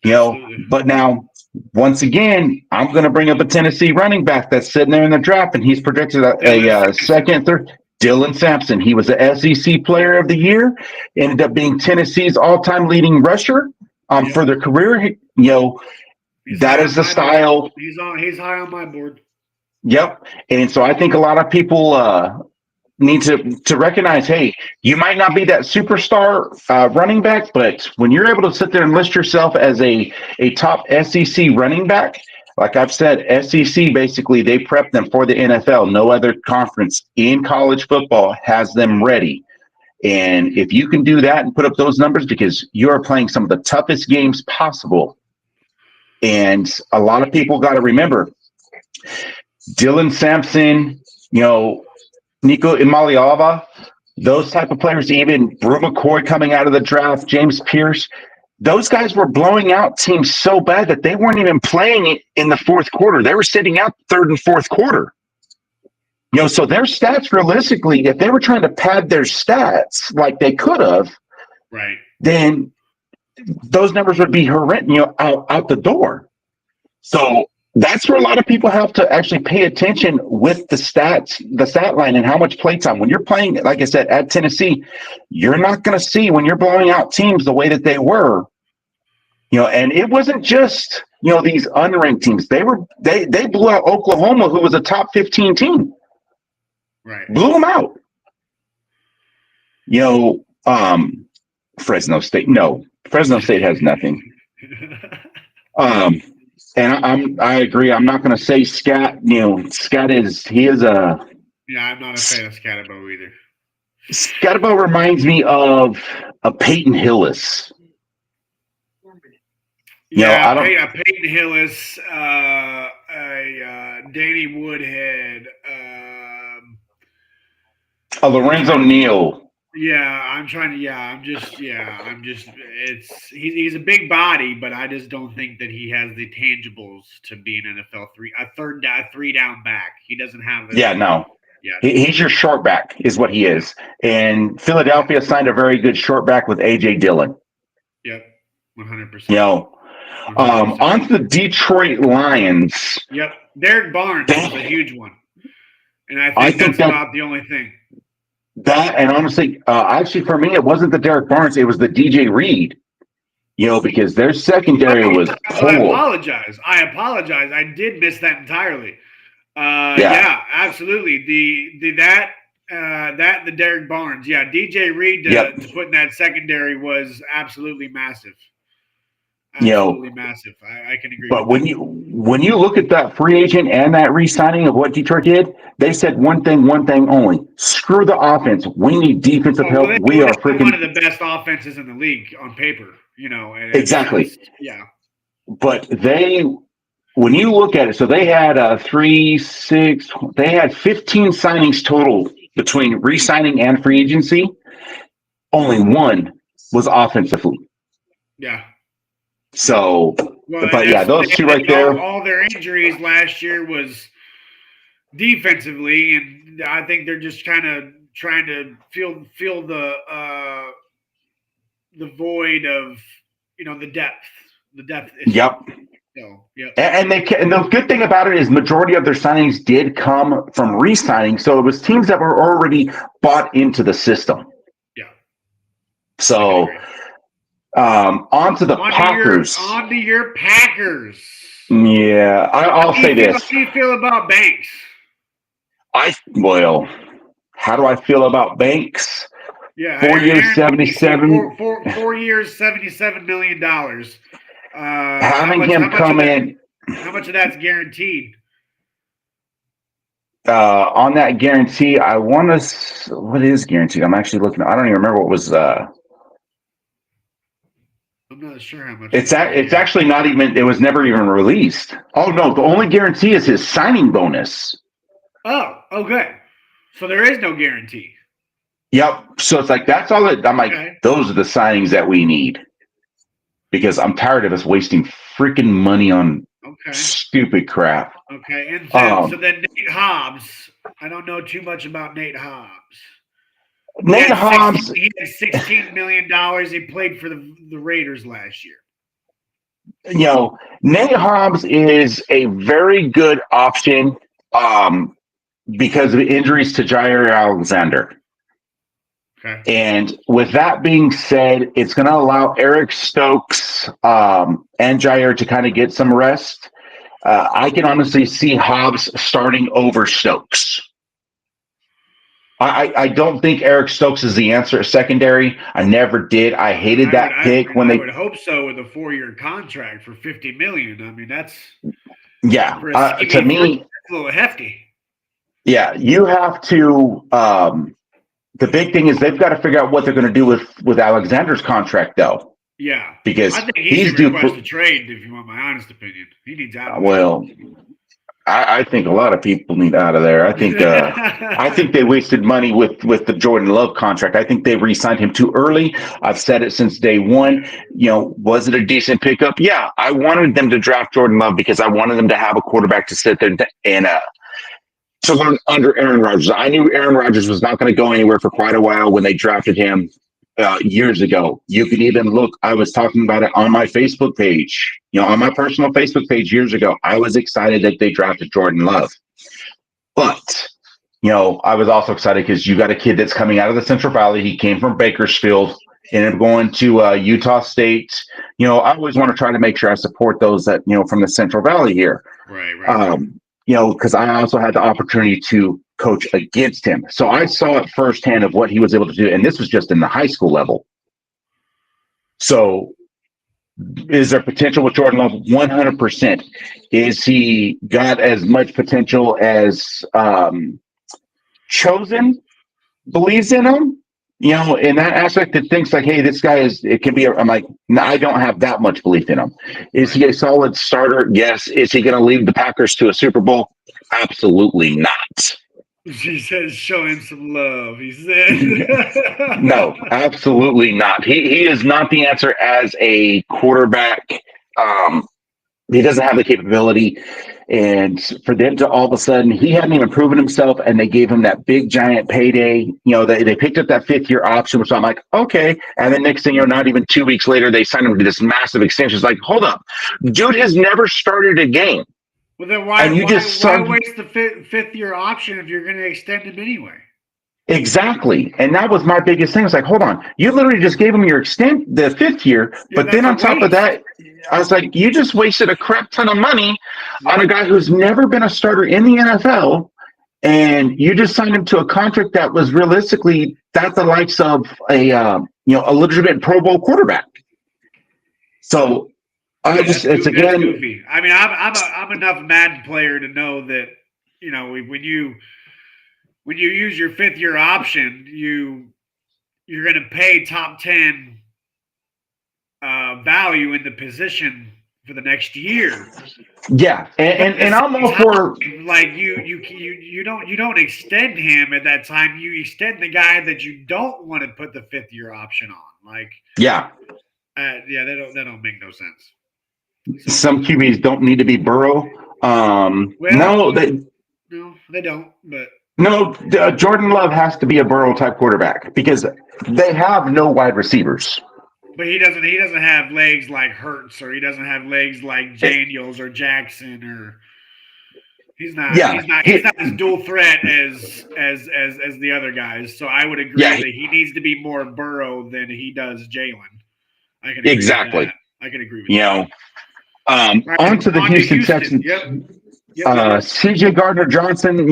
But now, once again, I'm going to bring up a Tennessee running back that's sitting there in the draft, and he's projected a second, third. Dylan Sampson. He was the SEC Player of the Year, ended up being Tennessee's all-time leading rusher for their career. That is the style. He's high on my board. Yep. And so I think a lot of people need to recognize, hey, you might not be that superstar running back, but when you're able to sit there and list yourself as a top SEC running back, like I've said, SEC, basically, they prep them for the NFL. No other conference in college football has them ready. And if you can do that and put up those numbers, because you're playing some of the toughest games possible, and a lot of people got to remember, Dylan Sampson, Nico Imaliava, those type of players, even Brew McCoy coming out of the draft, James Pierce, those guys were blowing out teams so bad that they weren't even playing in the fourth quarter. They were sitting out third and fourth quarter. So their stats, realistically, if they were trying to pad their stats like they could have, right, then those numbers would be horrendous, out the door. So that's where a lot of people have to actually pay attention with the stat line and how much play time. When you're playing, like I said, at Tennessee, you're not going to see when you're blowing out teams the way that they were. And it wasn't just, these unranked teams. They blew out Oklahoma, who was a top 15 team. Right. Blew them out. Fresno State. No, Fresno State has nothing. And I agree. I'm not going to say Scat. Scat he is a. Yeah, I'm not a fan of Scatterbo either. Scatterbo reminds me of a Peyton Hillis. Peyton Hillis, Danny Woodhead, a Lorenzo Neal. He's a big body, but I just don't think that he has the tangibles to be an NFL three down back. He doesn't have it. Yeah, no. Yeah. He's your short back is what he is. And Philadelphia signed a very good short back with A.J. Dillon. Yep, 100%. 100%. On to the Detroit Lions. Yep. Derek Barnes was a huge one. And I think that's about the only thing. That, and honestly, actually for me, it wasn't the Derek Barnes, it was the DJ Reed. Because their secondary was poor. I apologize. I did miss that entirely. Yeah, absolutely. The Derek Barnes. Yeah, DJ Reed to put in that secondary was absolutely massive. Absolutely massive. I can agree. But when you look at that free agent and that re-signing of what Detroit did, they said one thing only: screw the offense. We need defensive help. We are freaking one of the best offenses in the league on paper. And exactly. Yeah. But when you look at it, so they had they had 15 signings total between re-signing and free agency. Only one was offensively. Yeah. So, but yeah, those two right there. All their injuries last year was defensively, and I think they're just kind of trying to feel the void of the depth issue. Yep. Yep. And the good thing about it is majority of their signings did come from re-signing, so it was teams that were already bought into the system. Yeah. So. On to the Packers. On to your Packers. Yeah, I'll say this. How do you feel about Banks? How do I feel about Banks? Yeah, 4 years, 77. 4 years, $77 million. Having him come in. How much of that's guaranteed? On that guarantee, I want to. What is guaranteed? I'm actually looking. I don't even remember what was. I'm not sure how much. It's actually not even. It was never even released. Oh no! The only guarantee is his signing bonus. Oh, okay. So there is no guarantee. Yep. So it's like that's all. I'm like, those are the signings that we need, because I'm tired of us wasting freaking money on stupid crap. Okay, and so then Nate Hobbs. I don't know too much about Nate Hobbs. He had $16 million. He played for the Raiders last year. Nate Hobbs is a very good option because of injuries to Jair Alexander. Okay. And with that being said, it's going to allow Eric Stokes and Jair to kind of get some rest. I can honestly see Hobbs starting over Stokes. I don't think Eric Stokes is the answer at secondary. I never did. I hated that pick when they. I would hope so with a 4-year contract for $50 million. I mean, that's to me a little hefty. Yeah, you have to. The big thing is they've got to figure out what they're going to do with Alexander's contract, though. Yeah, because I think he's due request a trade. If you want my honest opinion, he needs out. Well, I think a lot of people need out of there. I think I think they wasted money with the Jordan Love contract. I think they re-signed him too early. I've said it since day one. Was it a decent pickup? Yeah, I wanted them to draft Jordan Love because I wanted them to have a quarterback to sit there and to learn under Aaron Rodgers. I knew Aaron Rodgers was not going to go anywhere for quite a while when they drafted him years ago. You can even look, I was talking about it on my Facebook page, on my personal Facebook page years ago. I was excited that they drafted Jordan Love. But, I was also excited because you got a kid that's coming out of the Central Valley. He came from Bakersfield, ended up going to Utah State. I always want to try to make sure I support those that, from the Central Valley here. Right. Because I also had the opportunity to coach against him. So I saw it firsthand of what he was able to do. And this was just in the high school level. So is there potential with Jordan Love? 100%. Is he got as much potential as Chosen believes in him? In that aspect that thinks like, hey, this guy it can be, I'm like, no, I don't have that much belief in him. Is he a solid starter? Yes. Is he going to lead the Packers to a Super Bowl? Absolutely not. She says, show him some love, he said. No, absolutely not. He is not the answer as a quarterback He doesn't have the capability. And for them to all of a sudden, he hadn't even proven himself, and they gave him that big giant payday. They picked up that 5th-year option, which I'm like, okay. And then next thing not even 2 weeks later, they signed him to this massive extension. It's like, hold up, dude has never started a game. Well, then And you why just waste the fifth year option if you're going to extend him anyway? Exactly. And that was my biggest thing. It's like, hold on, you literally just gave him the 5th year, but then on top of that, I was like, you just wasted a crap ton of money on a guy who's never been a starter in the NFL, and you just signed him to a contract that was realistically that's the likes of a legitimate Pro Bowl quarterback. So it's again goofy. I mean, I'm enough Madden player to know that when you use your 5th-year option, you're going to pay top 10 value in the position for the next year. Yeah, and I'm all for like you don't extend him at that time. You extend the guy that you don't want to put the 5th-year option on. Like yeah, that don't make no sense. Some QBs don't need to be Burrow. No, they don't. But no, Jordan Love has to be a Burrow type quarterback because they have no wide receivers. But he doesn't have legs like Hurts, or he doesn't have legs like Daniels or Jackson, or he's not as dual threat as the other guys. So I would agree that he needs to be more Burrow than he does Jalen. I can agree exactly. With that. I can agree with that. On to the Houston Texans. Yep. CJ Gardner-Johnson,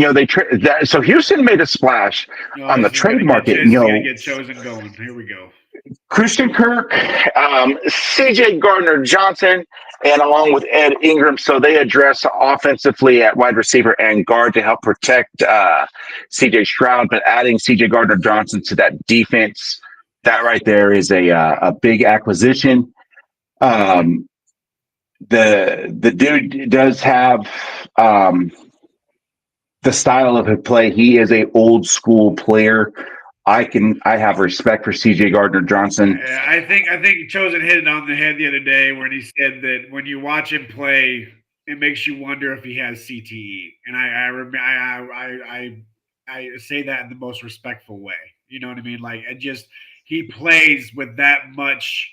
so Houston made a splash on the trade market. He's going to get chosen going. Here we go. Christian Kirk, CJ Gardner-Johnson, and along with Ed Ingram. So they address offensively at wide receiver and guard to help protect CJ Stroud, but adding CJ Gardner-Johnson to that defense, that right there is a big acquisition. The dude does have the style of his play. He is a old school player. I have respect for CJ Gardner-Johnson. I think Chosen hit it on the head the other day when he said that when you watch him play, it makes you wonder if he has CTE. And I say that in the most respectful way. You know what I mean? Like he plays with that much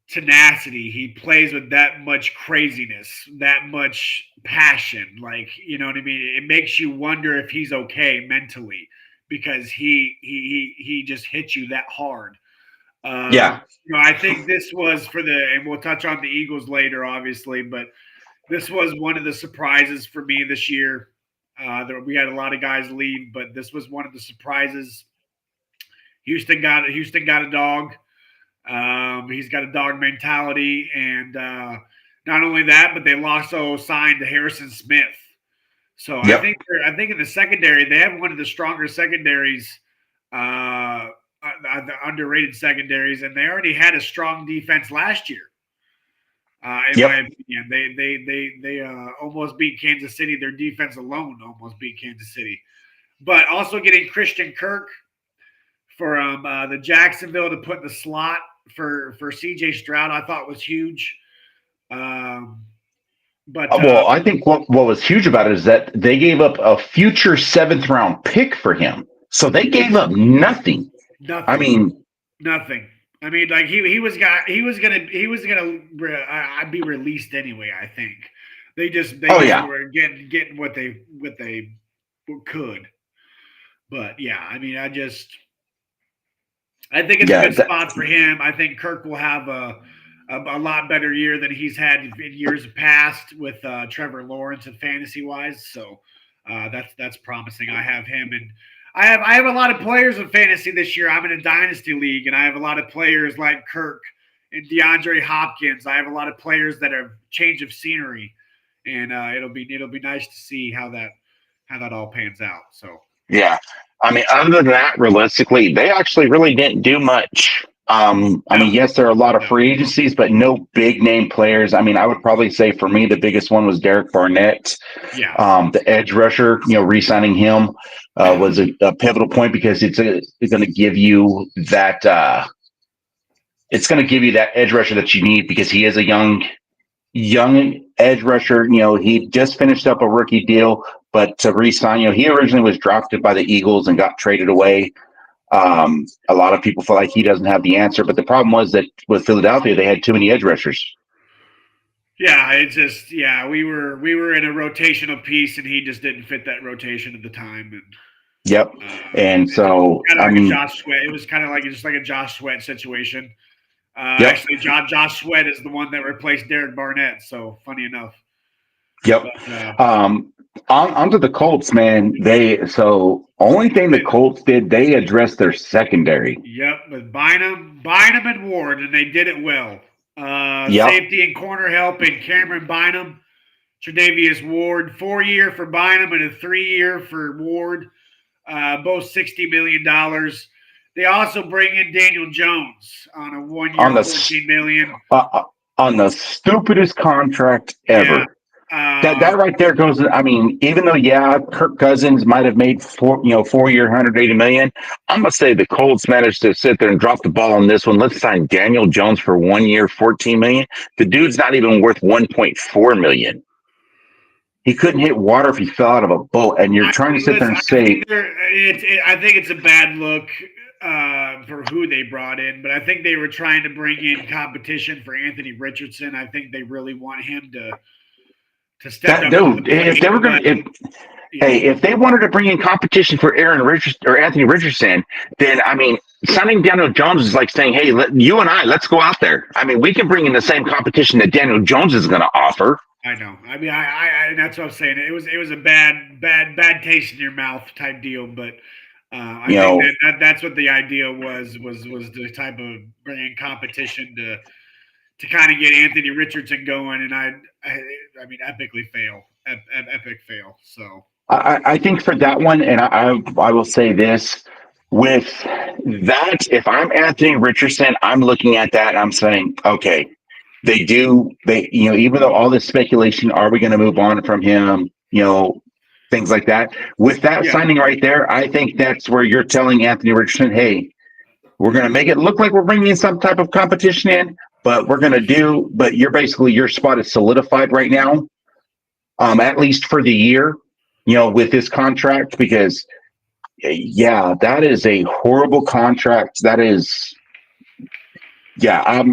tenacity. He plays with that much craziness, that much passion. Like, you know what I mean? It makes you wonder if he's okay mentally because he just hits you that hard. I think this was and we'll touch on the Eagles later, obviously, but this was one of the surprises for me this year. We had a lot of guys leave, but this was one of the surprises. Houston got a dog. He's got a dog mentality, and not only that, but they also signed Harrison Smith. So yep. I think in the secondary they have one of the stronger secondaries, the underrated secondaries, and they already had a strong defense last year. In my opinion, they almost beat Kansas City. Their defense alone almost beat Kansas City, but also getting Christian Kirk from the Jacksonville to put in the slot for CJ Stroud, I thought was huge. I think what was huge about it is that they gave up a future 7th round pick for him. So they gave up nothing. Nothing. I mean, nothing. I mean, like he was gonna be released anyway. I think they were getting what they could. But yeah, I mean, I think it's a good spot for him. I think Kirk will have a lot better year than he's had in years past with Trevor Lawrence and fantasy wise. So that's promising. I have him, and I have a lot of players in fantasy this year. I'm in a dynasty league, and I have a lot of players like Kirk and DeAndre Hopkins. I have a lot of players that are change of scenery, and it'll be nice to see how that all pans out. So yeah. I mean, other than that, realistically, they actually really didn't do much. I mean, yes, there are a lot of free agencies, but no big name players. I mean, I would probably say for me, the biggest one was Derek Barnett. Yeah. The edge rusher, re-signing him was a pivotal point because it's going to give you that it's going to give you that edge rusher that you need because he is a young edge rusher. He just finished up a rookie deal, but to re-sign, he originally was drafted by the Eagles and got traded away. A lot of people feel like he doesn't have the answer, but the problem was that with Philadelphia, they had too many edge rushers. Yeah, we were in a rotational piece, and he just didn't fit that rotation at the time. And Yep, and so it was kind of like just like a Josh Sweat situation. Yep. Actually, Josh Sweat is the one that replaced Derek Barnett. So funny enough. Yep. But, onto the Colts, man. Only thing the Colts did, they addressed their secondary. Yep, with Bynum and Ward, and they did it well. Safety and corner help in Cameron Bynum, Tre'Davious Ward, 4-year for Bynum and a 3-year for Ward, both $60 million. They also bring in Daniel Jones on a 1-year, $14 million. On the stupidest contract ever. Yeah. That right there goes. I mean, even though Kirk Cousins might have made 4-year, $180 million. I'm gonna say the Colts managed to sit there and drop the ball on this one. Let's sign Daniel Jones for 1 year, $14 million. The dude's not even worth $1.4 million. He couldn't hit water if he fell out of a boat, and you're trying to sit there and say. I think it's a bad look for who they brought in, but I think they were trying to bring in competition for Anthony Richardson. I think they really want him to step up. Dude, if they were going to, if they wanted to bring in competition for Anthony Richardson, then I mean, signing Daniel Jones is like saying, "Hey, let's go out there." I mean, we can bring in the same competition that Daniel Jones is going to offer. I know. I mean, I that's what I'm saying. It was a bad taste in your mouth type deal, but. I think that's what the idea was the type of bringing competition to kind of get Anthony Richardson going, and I mean, epic fail. So I think for that one, and I will say this with that, if I'm Anthony Richardson, I'm looking at that and I'm saying, okay, they even though all this speculation, are we going to move on from him? Things like that. With that signing right there, I think that's where you're telling Anthony Richardson, hey, we're going to make it look like we're bringing some type of competition in, but your spot is solidified right now, at least for the year, with this contract, because, that is a horrible contract. That is, I got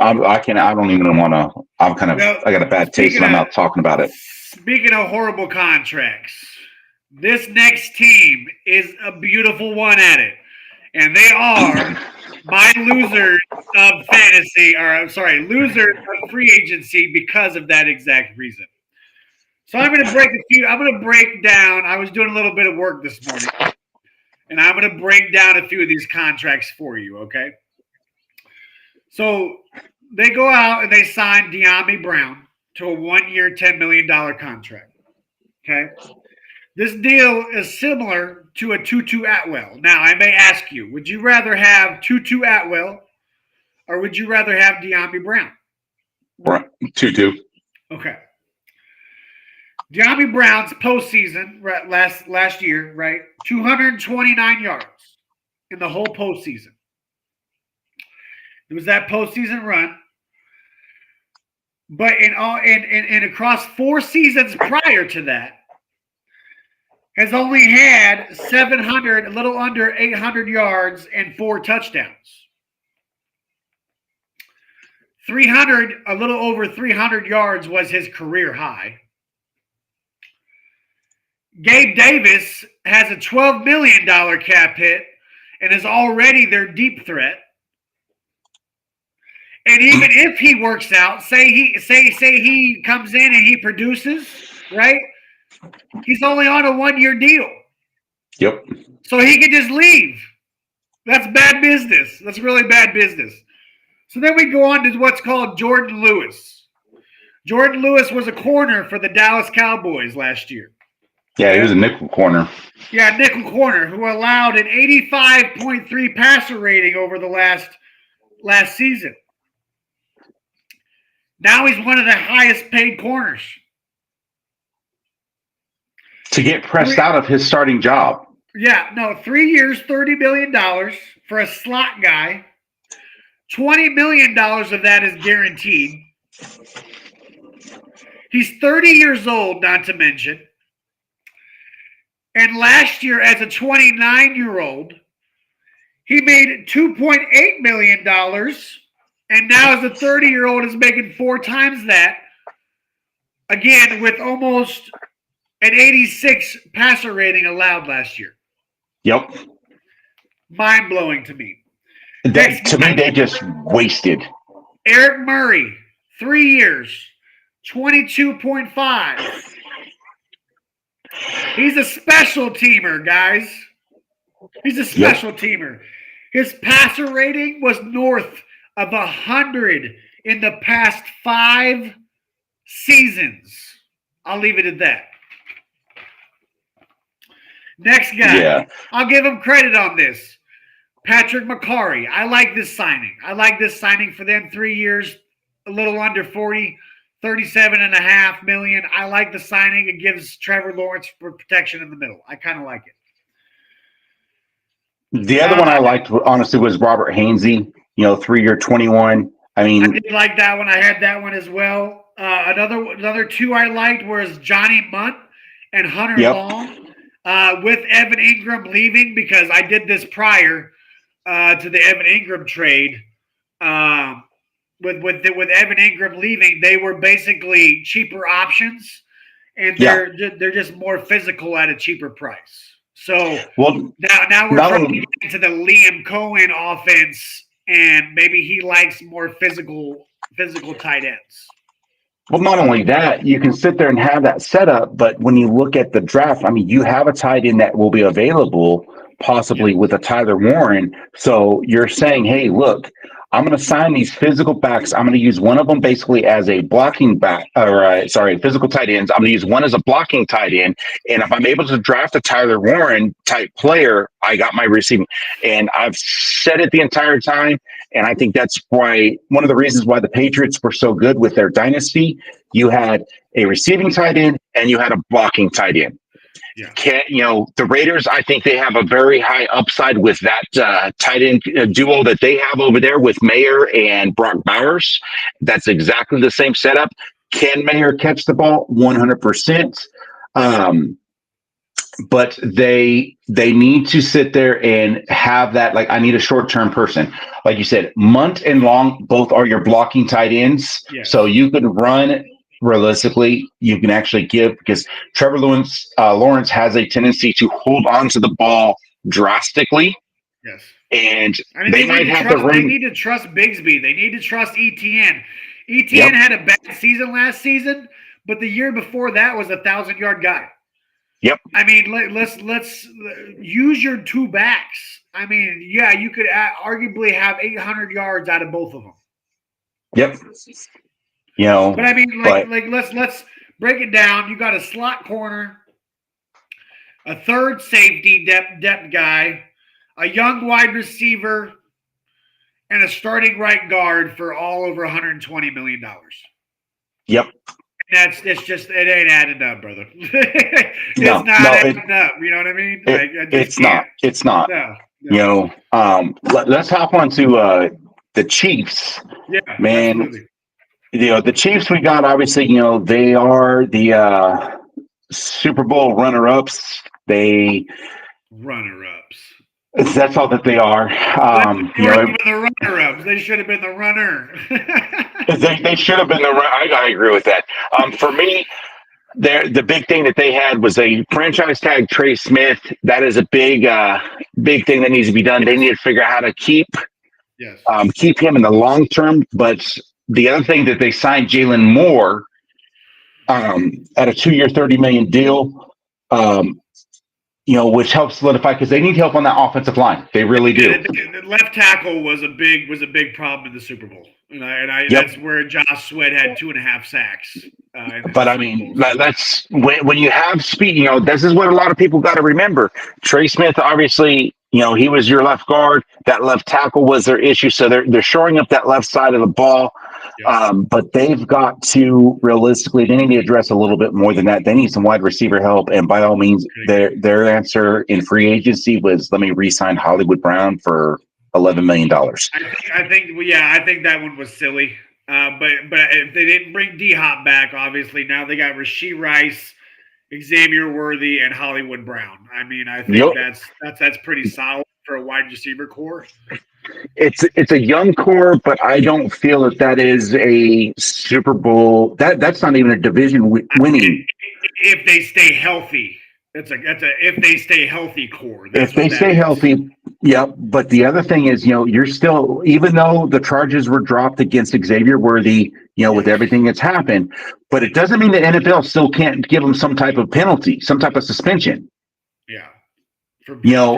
a bad taste in my mouth talking about it. Speaking of horrible contracts, this next team is a beautiful one at it. And they are my losers of fantasy, losers of free agency because of that exact reason. So I'm going to break down. I was doing a little bit of work this morning, and I'm going to break down a few of these contracts for you, okay? So they go out and they sign De'Ami Brown to a 1-year, $10 million contract, okay? This deal is similar to a Tutu Atwell. Now, I may ask you, would you rather have Tutu Atwell or would you rather have De'Ami Brown? Tutu. Okay. De'Ami Brown's postseason last year, right? 229 yards in the whole postseason. It was that postseason run. But in across 4 seasons prior to that, has only had a little under 800 yards and 4 touchdowns. a little over 300 yards was his career high. Gabe Davis has a $12 million cap hit and is already their deep threat. And even if he works out, say he comes in and he produces, right? He's only on a 1-year deal. Yep. So he could just leave. That's bad business. That's really bad business. So then we go on to what's called Jordan Lewis. Jordan Lewis was a corner for the Dallas Cowboys last year. Yeah, he was a nickel corner. Yeah, nickel corner, who allowed an 85.3 passer rating over the last season. Now he's one of the highest paid corners. To get pressed out of his starting job. Yeah, no, 3 years, $30 million for a slot guy $20 million of that is guaranteed. He's 30 years old, not to mention. And last year, as a 29-year-old, he made $2.8 million. And now, as a 30-year-old, is making 4 times that. Again, with almost an 86 passer rating allowed last year. Yep. Mind-blowing to me. To me, they just wasted. Eric Murray, 3 years, 22.5. He's a special teamer, guys. He's a special teamer. His passer rating was north of 100 in the past 5 seasons. I'll leave it at that. Next guy. Yeah. I'll give him credit on this. Patrick McCarry. I like this signing. For them. 3 years, a little under 40, $37.5 million. I like the signing. It gives Trevor Lawrence for protection in the middle. I kind of like it. The other one I liked, honestly, was Robert Hainsey. 3-year, 21. I did like that one. I had that one as well. Another 2 I liked was Johnny Munt and Hunter Long. With Evan Ingram leaving, because I did this prior to the Evan Ingram trade. With Evan Ingram leaving, they were basically cheaper options, and they're just more physical at a cheaper price. So now we're trying to get into the Liam Cohen offense, and maybe he likes more physical tight ends. Well, not only that, you can sit there and have that setup, but when you look at the draft, you have a tight end that will be available possibly with a Tyler Warren. So you're saying, hey, look, I'm going to sign these physical backs. I'm going to use one of them basically as a blocking back, physical tight ends. I'm going to use one as a blocking tight end. And if I'm able to draft a Tyler Warren type player, I got my receiving. And I've said it the entire time. And I think that's why one of the reasons why the Patriots were so good with their dynasty, you had a receiving tight end and you had a blocking tight end. Yeah. The Raiders, I think they have a very high upside with that tight end duo that they have over there with Mayer and Brock Bowers. That's exactly the same setup. Can Mayer catch the ball? 100%. But they need to sit there and have that, I need a short-term person. Like you said, Munt and Long both are your blocking tight ends. Yes. So you can run realistically, you can actually give, because Trevor Lawrence has a tendency to hold on to the ball drastically. Yes. And they might have to run. They need to trust Bigsby. They need to trust Etienne. Etienne had a bad season last season, but the year before that was a 1,000-yard guy. Yep. Let's use your 2 backs. You could arguably have 800 yards out of both of them. Yep. But let's break it down. You got a slot corner, a third safety depth guy, a young wide receiver, and a starting right guard for all over $120 million. Yep. It ain't adding up, brother. It's not adding up. You know what I mean? It's not. No. Let's hop on to the Chiefs. Yeah, man. Absolutely. The Chiefs we got, obviously, they are the Super Bowl runner-ups. Runner-ups. That's all that they are. The runner-ups. They should have been the runner. They should have been the runner. I agree with that. For me, the big thing that they had was a franchise tag Trey Smith. That is a big thing that needs to be done. They need to figure out how to keep him in the long term. But the other thing that they signed Jalen Moore at a 2-year, $30 million deal. Which helps solidify, because they need help on that offensive line. They really do. The left tackle was a big problem in the Super Bowl, that's where Josh Sweat had 2.5 sacks. But that's when you have speed. This is what a lot of people got to remember. Trey Smith, obviously, he was your left guard. That left tackle was their issue, so they're shoring up that left side of the ball. But they've got to realistically, they need to address a little bit more than that. They need some wide receiver help, and by all means, their answer in free agency was, let me re-sign Hollywood Brown for $11 million. I think that one was silly. But if they didn't bring D Hop back, obviously now they got Rashee Rice, Xavier Worthy, and Hollywood Brown. I mean, I think that's pretty solid for a wide receiver core. It's a young core, but I don't feel that is a Super Bowl. That's not even a division winning. If they stay healthy, if they stay healthy core. If they stay healthy, yeah. But the other thing is, you're still, even though the charges were dropped against Xavier Worthy, with everything that's happened, but it doesn't mean the NFL still can't give them some type of penalty, some type of suspension. Yeah.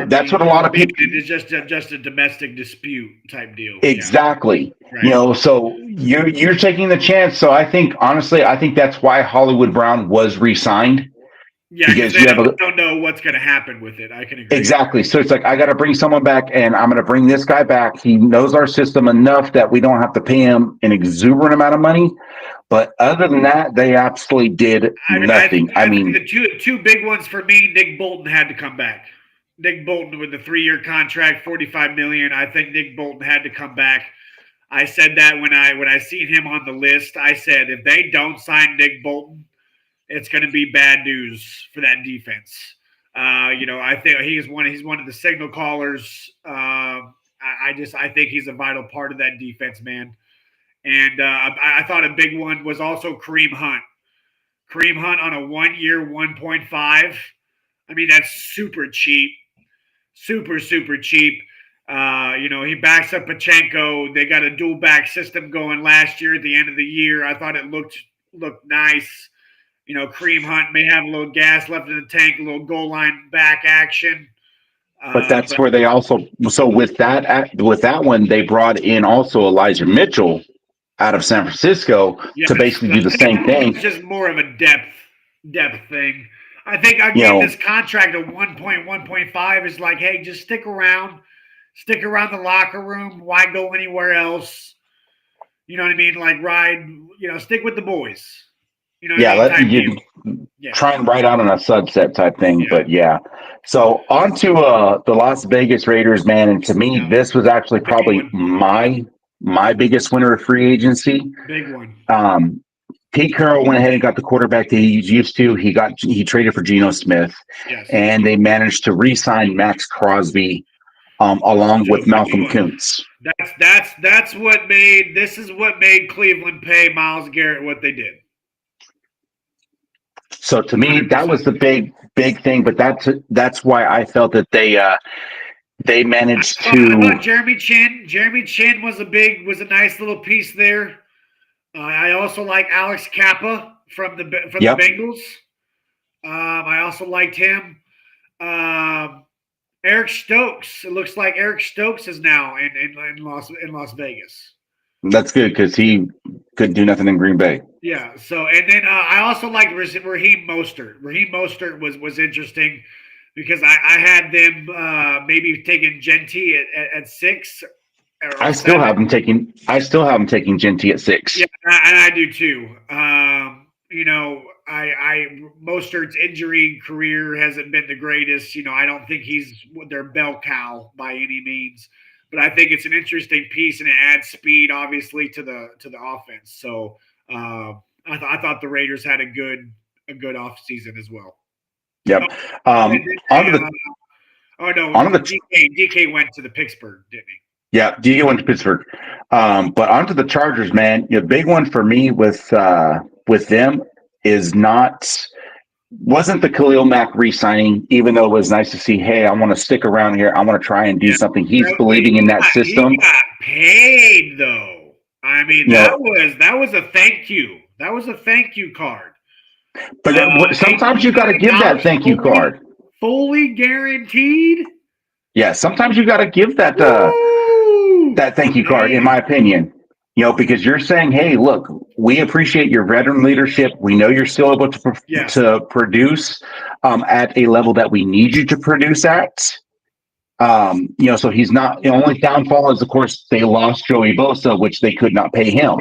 That's what a lot of people. It's just a domestic dispute type deal. Exactly. Yeah. Right. So you're taking the chance. So I think, honestly, that's why Hollywood Brown was re-signed. Yeah, because they don't know what's going to happen with it. I can agree. Exactly. So it's like, I got to bring someone back, and I'm going to bring this guy back. He knows our system enough that we don't have to pay him an exuberant amount of money. But other than that, they absolutely did nothing. I mean, the two big ones for me, Nick Bolton had to come back. Nick Bolton with the 3-year contract, $45 million. I think Nick Bolton had to come back. I said that when I seen him on the list. I said, if they don't sign Nick Bolton, it's going to be bad news for that defense. I think he's one of the signal callers. I think he's a vital part of that defense, man. And I thought a big one was also Kareem Hunt. Kareem Hunt on a 1-year, 1.5. I mean, that's super cheap. Super, super cheap. He backs up Pachenko. They got a dual back system going last year at the end of the year. I thought it looked nice. Kareem Hunt may have a little gas left in the tank, a little goal line back action. But that's where they also – so with that one, they brought in also Elijah Mitchell out of San Francisco to basically do the same thing. It's just more of a depth thing. I think I gave this contract a 1.5 is like, hey, just stick around the locker room. Why go anywhere else? You know what I mean? Like stick with the boys. Try and ride out on a sunset type thing. Yeah. But yeah. So on to the Las Vegas Raiders, man. And to me, this was actually probably my biggest winner of free agency. Big one. Pete Carroll went ahead and got the quarterback that he's used to. He traded for Geno Smith, and they managed to re-sign Max Crosby along with Malcolm Kuntz. This is what made Cleveland pay Myles Garrett what they did. So to me, that was the big thing. But that's why I felt that they managed to. I thought Jeremy Chin was a nice little piece there. I also like Alex Kappa from the Bengals. I also liked him. Eric Stokes. It looks like Eric Stokes is now in Las Vegas. That's good because he couldn't do nothing in Green Bay. Yeah. So and then I also liked Raheem Mostert. Raheem Mostert was interesting because I had them maybe taking Gentee at 6. I still have him taking Gentee at 6. Yeah, and I do too. Mostert's injury career hasn't been the greatest. I don't think he's their bell cow by any means, but I think it's an interesting piece and it adds speed, obviously, to the offense. So I thought the Raiders had a good off season as well. Yep. DK went to the Pittsburgh, didn't he? Yeah, DK went to Pittsburgh. But onto the Chargers, man. The big one for me with them wasn't the Khalil Mack re-signing, even though it was nice to see, hey, I want to stick around here. I want to try and do something. He's believing in that system. He got paid, though. I mean, that was a thank you. That was a thank you card. But sometimes you got to give that thank you card. Fully guaranteed? Yeah, sometimes you got to give that that thank you card, in my opinion. Because you're saying, hey, look, we appreciate your veteran leadership. We know you're still able to produce at a level that we need you to produce at. So he's not. The only downfall is, of course, they lost Joey Bosa, which they could not pay him.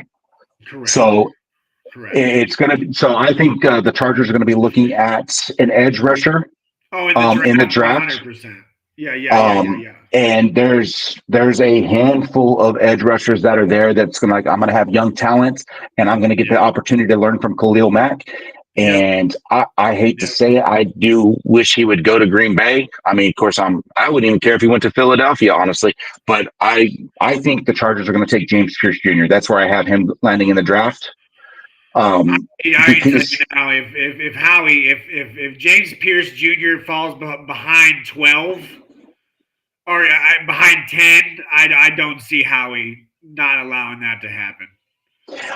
Correct. So Correct. It's going to. So I think the Chargers are going to be looking at an edge rusher. In the draft. 100%. Yeah. And there's a handful of edge rushers that are there that's gonna I'm gonna have young talents and I'm gonna get the opportunity to learn from Khalil Mack. And I hate to say it, I do wish he would go to Green Bay. I mean, of course, I wouldn't even care if he went to Philadelphia, honestly. But I think the Chargers are going to take James Pierce Jr. That's where I have him landing in the draft. I Because you now, if James Pierce Jr. falls behind 12 or behind 10, I don't see Howie not allowing that to happen.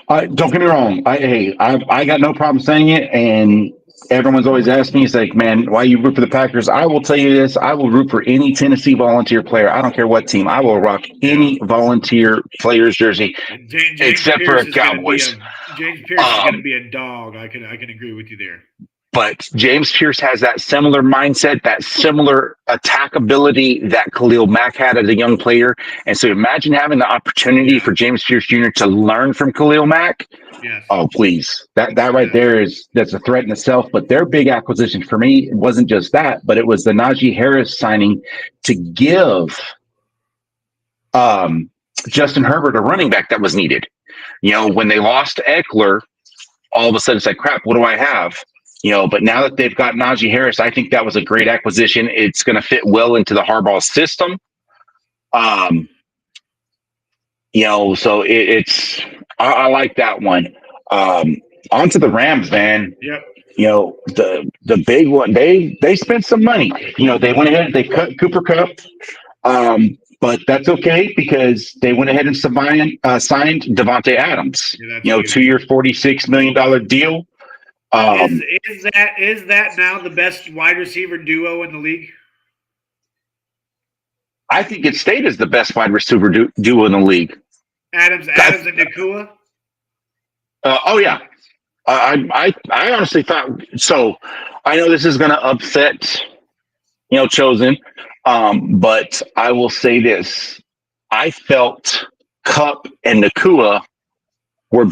don't get me wrong. I got no problem saying it, and everyone's always asked me, it's like, man, why you root for the Packers? I will tell you this: I will root for any Tennessee Volunteer player. I don't care what team. I will rock any Volunteer player's jersey, except for Cowboys. James Pierce is going to be a dog. I can agree with you there. But James Pierce has that similar mindset, that similar attack ability that Khalil Mack had as a young player. And so imagine having the opportunity for James Pierce Jr. to learn from Khalil Mack. Yes. Oh, please. That right there that's a threat in itself. But their big acquisition for me wasn't just that, but it was the Najee Harris signing to give Justin Herbert a running back that was needed. You know, when they lost Eckler, all of a sudden it's like, crap, what do I have? You know, but now that they've got Najee Harris, I think that was a great acquisition. It's going to fit well into the Harbaugh system. You know, so I like that one. On to the Rams, man. Yep. You know, the big one, they spent some money. You know, they went ahead, they cut Cooper Kupp. But that's okay because they went ahead and signed Devontae Adams. Yeah, you know, 2-year, $46 million deal. Is that now the best wide receiver duo in the league? I think it stayed as the best wide receiver duo in the league. Adams and Nacua? Oh yeah, I honestly thought so. I know this is going to upset, you know, Chosen, but I will say this: I felt Kupp and Nacua were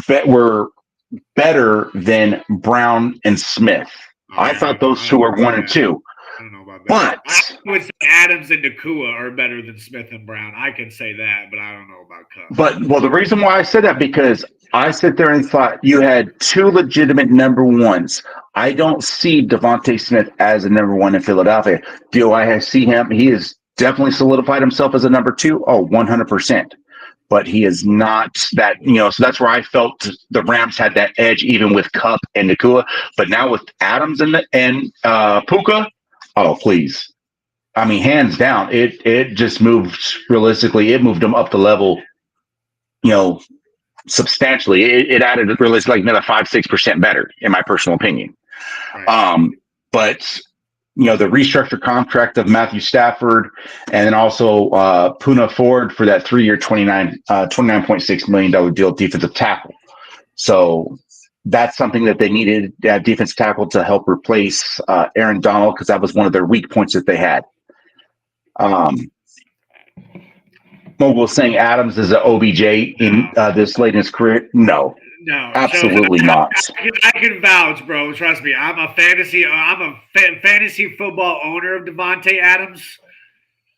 better than Brown and Smith. I thought those two were 1 and 2. I don't know about that. But I would say Adams and Nacua are better than Smith and Brown. I can say that, but I don't know about Kupp. Well, the reason why I said that because I sit there and thought you had 2 legitimate number ones. I don't see Devontae Smith as a number 1 in Philadelphia. Do I see him? He has definitely solidified himself as a number 2. Oh, 100%. But he is not that, you know, so that's where I felt the Rams had that edge even with Kupp and Nacua. But now with Adams and Puka, oh, please. I mean, hands down, it just moved realistically. It moved them up the level, you know, substantially. It added realistically like another 5-6% better, in my personal opinion. Right. But you know, the restructured contract of Matthew Stafford and then also Poona Ford for that 3-year, $29.6 million deal defensive tackle. So that's something that they needed, that defensive tackle to help replace Aaron Donald because that was one of their weak points that they had. Mogul saying Adams is an OBJ in this late in his career. No, absolutely not. I can vouch, bro. Trust me. I'm a fantasy football owner of Devontae Adams,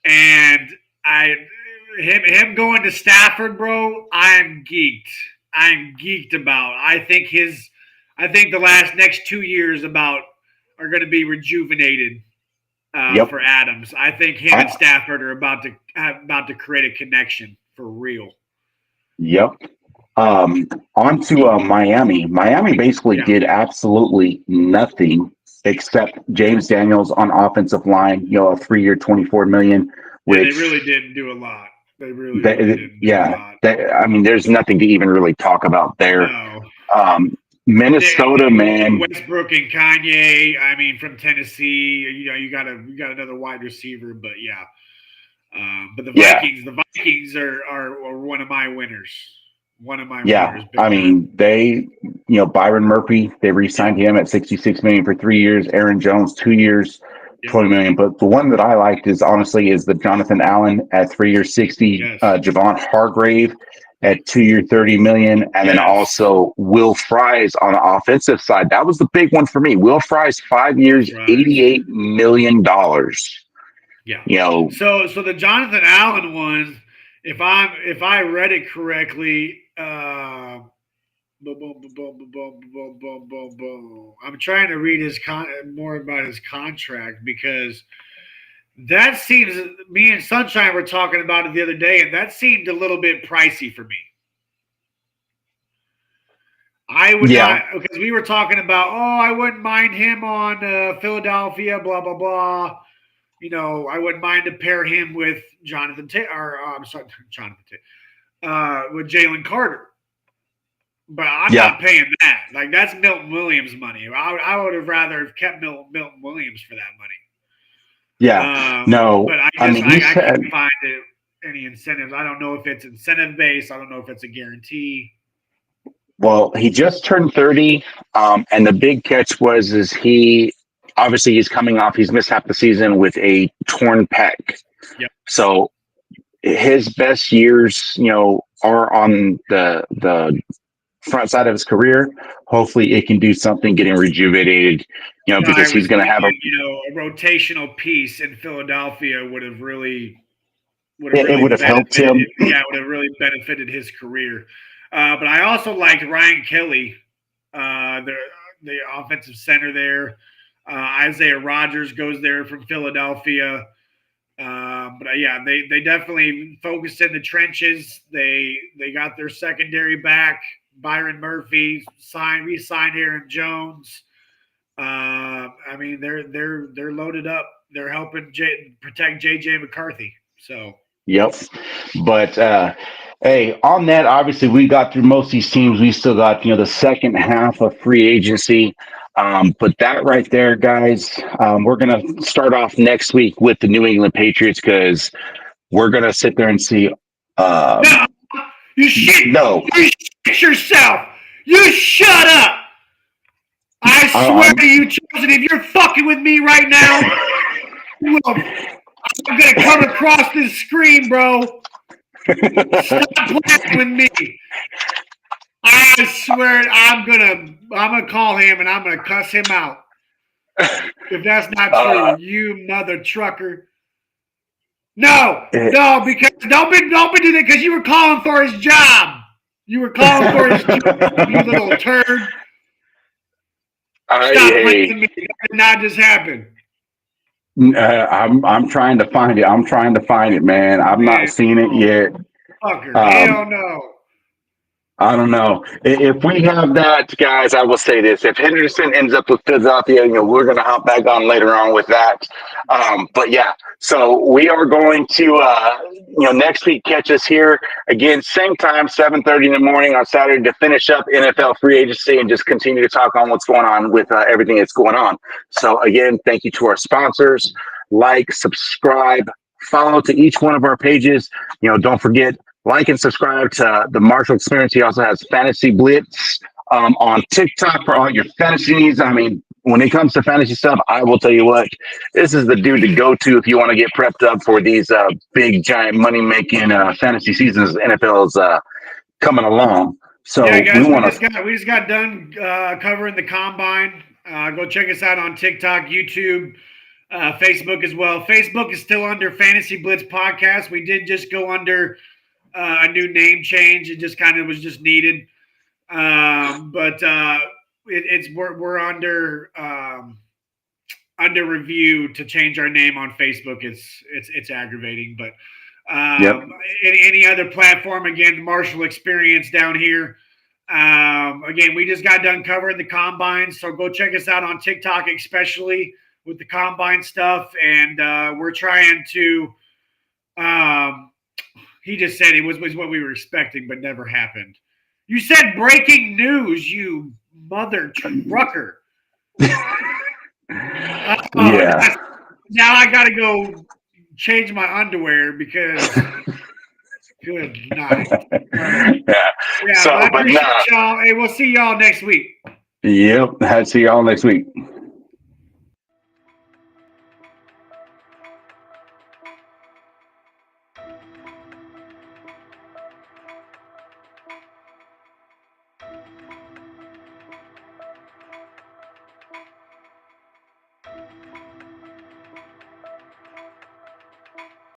and him going to Stafford, bro. I'm geeked about. I think the next 2 years are going to be rejuvenated for Adams. I think him and Stafford are about to create a connection for real. Yep. On to Miami. Miami basically did absolutely nothing except James Daniels on offensive line, you know, a 3-year, $24 million. Which they really didn't do a lot. They really didn't do a lot. I mean, there's nothing to even really talk about there. No. Minnesota, man. Westbrook and Kanye. I mean, from Tennessee, you know, you got another wide receiver, but yeah. But the Vikings are one of my winners. Winners. I mean, they, you know, Byron Murphy, they re-signed him at $66 million for 3 years. Aaron Jones, 2 years, $20 million. But the one that I liked is the Jonathan Allen at 3 years, $60. Yes. Javon Hargrave at 2 year, $30 million. And then also Will Fries on the offensive side. That was the big one for me. Will Fries, 5 years, $88 million. Yeah. You know, So the Jonathan Allen one, if I read it correctly, boom, boom, boom, boom, boom, boom, boom, boom, boom, boom. I'm trying to read more about his contract because that seems. Me and Sunshine were talking about it the other day, and that seemed a little bit pricey for me. I would yeah, not, because we were talking about, I wouldn't mind him on Philadelphia, blah blah blah. I wouldn't mind to pair him with Jonathan or I'm sorry, Jonathan with Jalen Carter. But I'm yeah, not paying that. Like that's Milton Williams money. I would have rather have kept Milton Williams for that money. yeah. No, But I mean, he I said, can't find any incentives. I don't know if it's incentive based. I don't know if it's a guarantee. well, he just turned 30. And the big catch is he's coming off, he's missed half the season with a torn pec. Yep. So his best years, are on the front side of his career. Hopefully it can do something getting rejuvenated, because I he's was going to have thinking, a rotational piece in Philadelphia would have really it would have helped him. Yeah, it would have really benefited his career. But I also liked Ryan Kelly, the offensive center there. Isaiah Rogers goes there from Philadelphia. But they definitely focused in the trenches. They got their secondary back. Byron Murphy re-signed Aaron Jones. I mean, they're loaded up. They're helping protect JJ McCarthy. So. Yep. But hey, on that, obviously we got through most of these teams. We still got the second half of free agency. But that right there, guys, we're gonna start off next week with the New England Patriots because we're gonna sit there and see. No, you shit. No, you shit yourself. You shut up. I swear to you, Chosen, if you're fucking with me right now, I'm gonna come across this screen, bro. Stop playing with me. I swear I'm gonna call him and I'm gonna cuss him out. If that's not true, you mother trucker. No, because don't be doing it because you were calling for his job. You were calling for his job, you little turd. Stop playing with me. That did not just happen. I'm trying to find it. I'm trying to find it, man. I've not seen it yet. Fucker, hell no. I don't know. If we have that, guys, I will say this. If Henderson ends up with Philadelphia, we're going to hop back on later on with that. But yeah, so we are going to, next week catch us here again, same time, 7:30 in the morning on Saturday to finish up NFL free agency and just continue to talk on what's going on with everything that's going on. So again, thank you to our sponsors. Like, subscribe, follow to each one of our pages. Don't forget, like and subscribe to the Marshall Experience. He also has Fantasy Blitz on TikTok for all your fantasy needs. I mean, when it comes to fantasy stuff, I will tell you what, this is the dude to go to if you want to get prepped up for these big, giant money-making fantasy seasons NFL is coming along. So yeah, guys, we just got done covering the combine. Go check us out on TikTok, YouTube, Facebook as well. Facebook is still under Fantasy Blitz Podcast. We did just go under a new name change. It just kind of was just needed. But we're under review to change our name on Facebook. It's aggravating, but any other platform, again, the Marshall Experience down here. Again, we just got done covering the combine, so go check us out on TikTok, especially with the combine stuff. And we're trying to he just said it was what we were expecting, but never happened. You said breaking news, you mother trucker. Yeah. Now I got to go change my underwear because good night. Yeah. So, but y'all. Hey, we'll see y'all next week. Yep. I'll see y'all next week.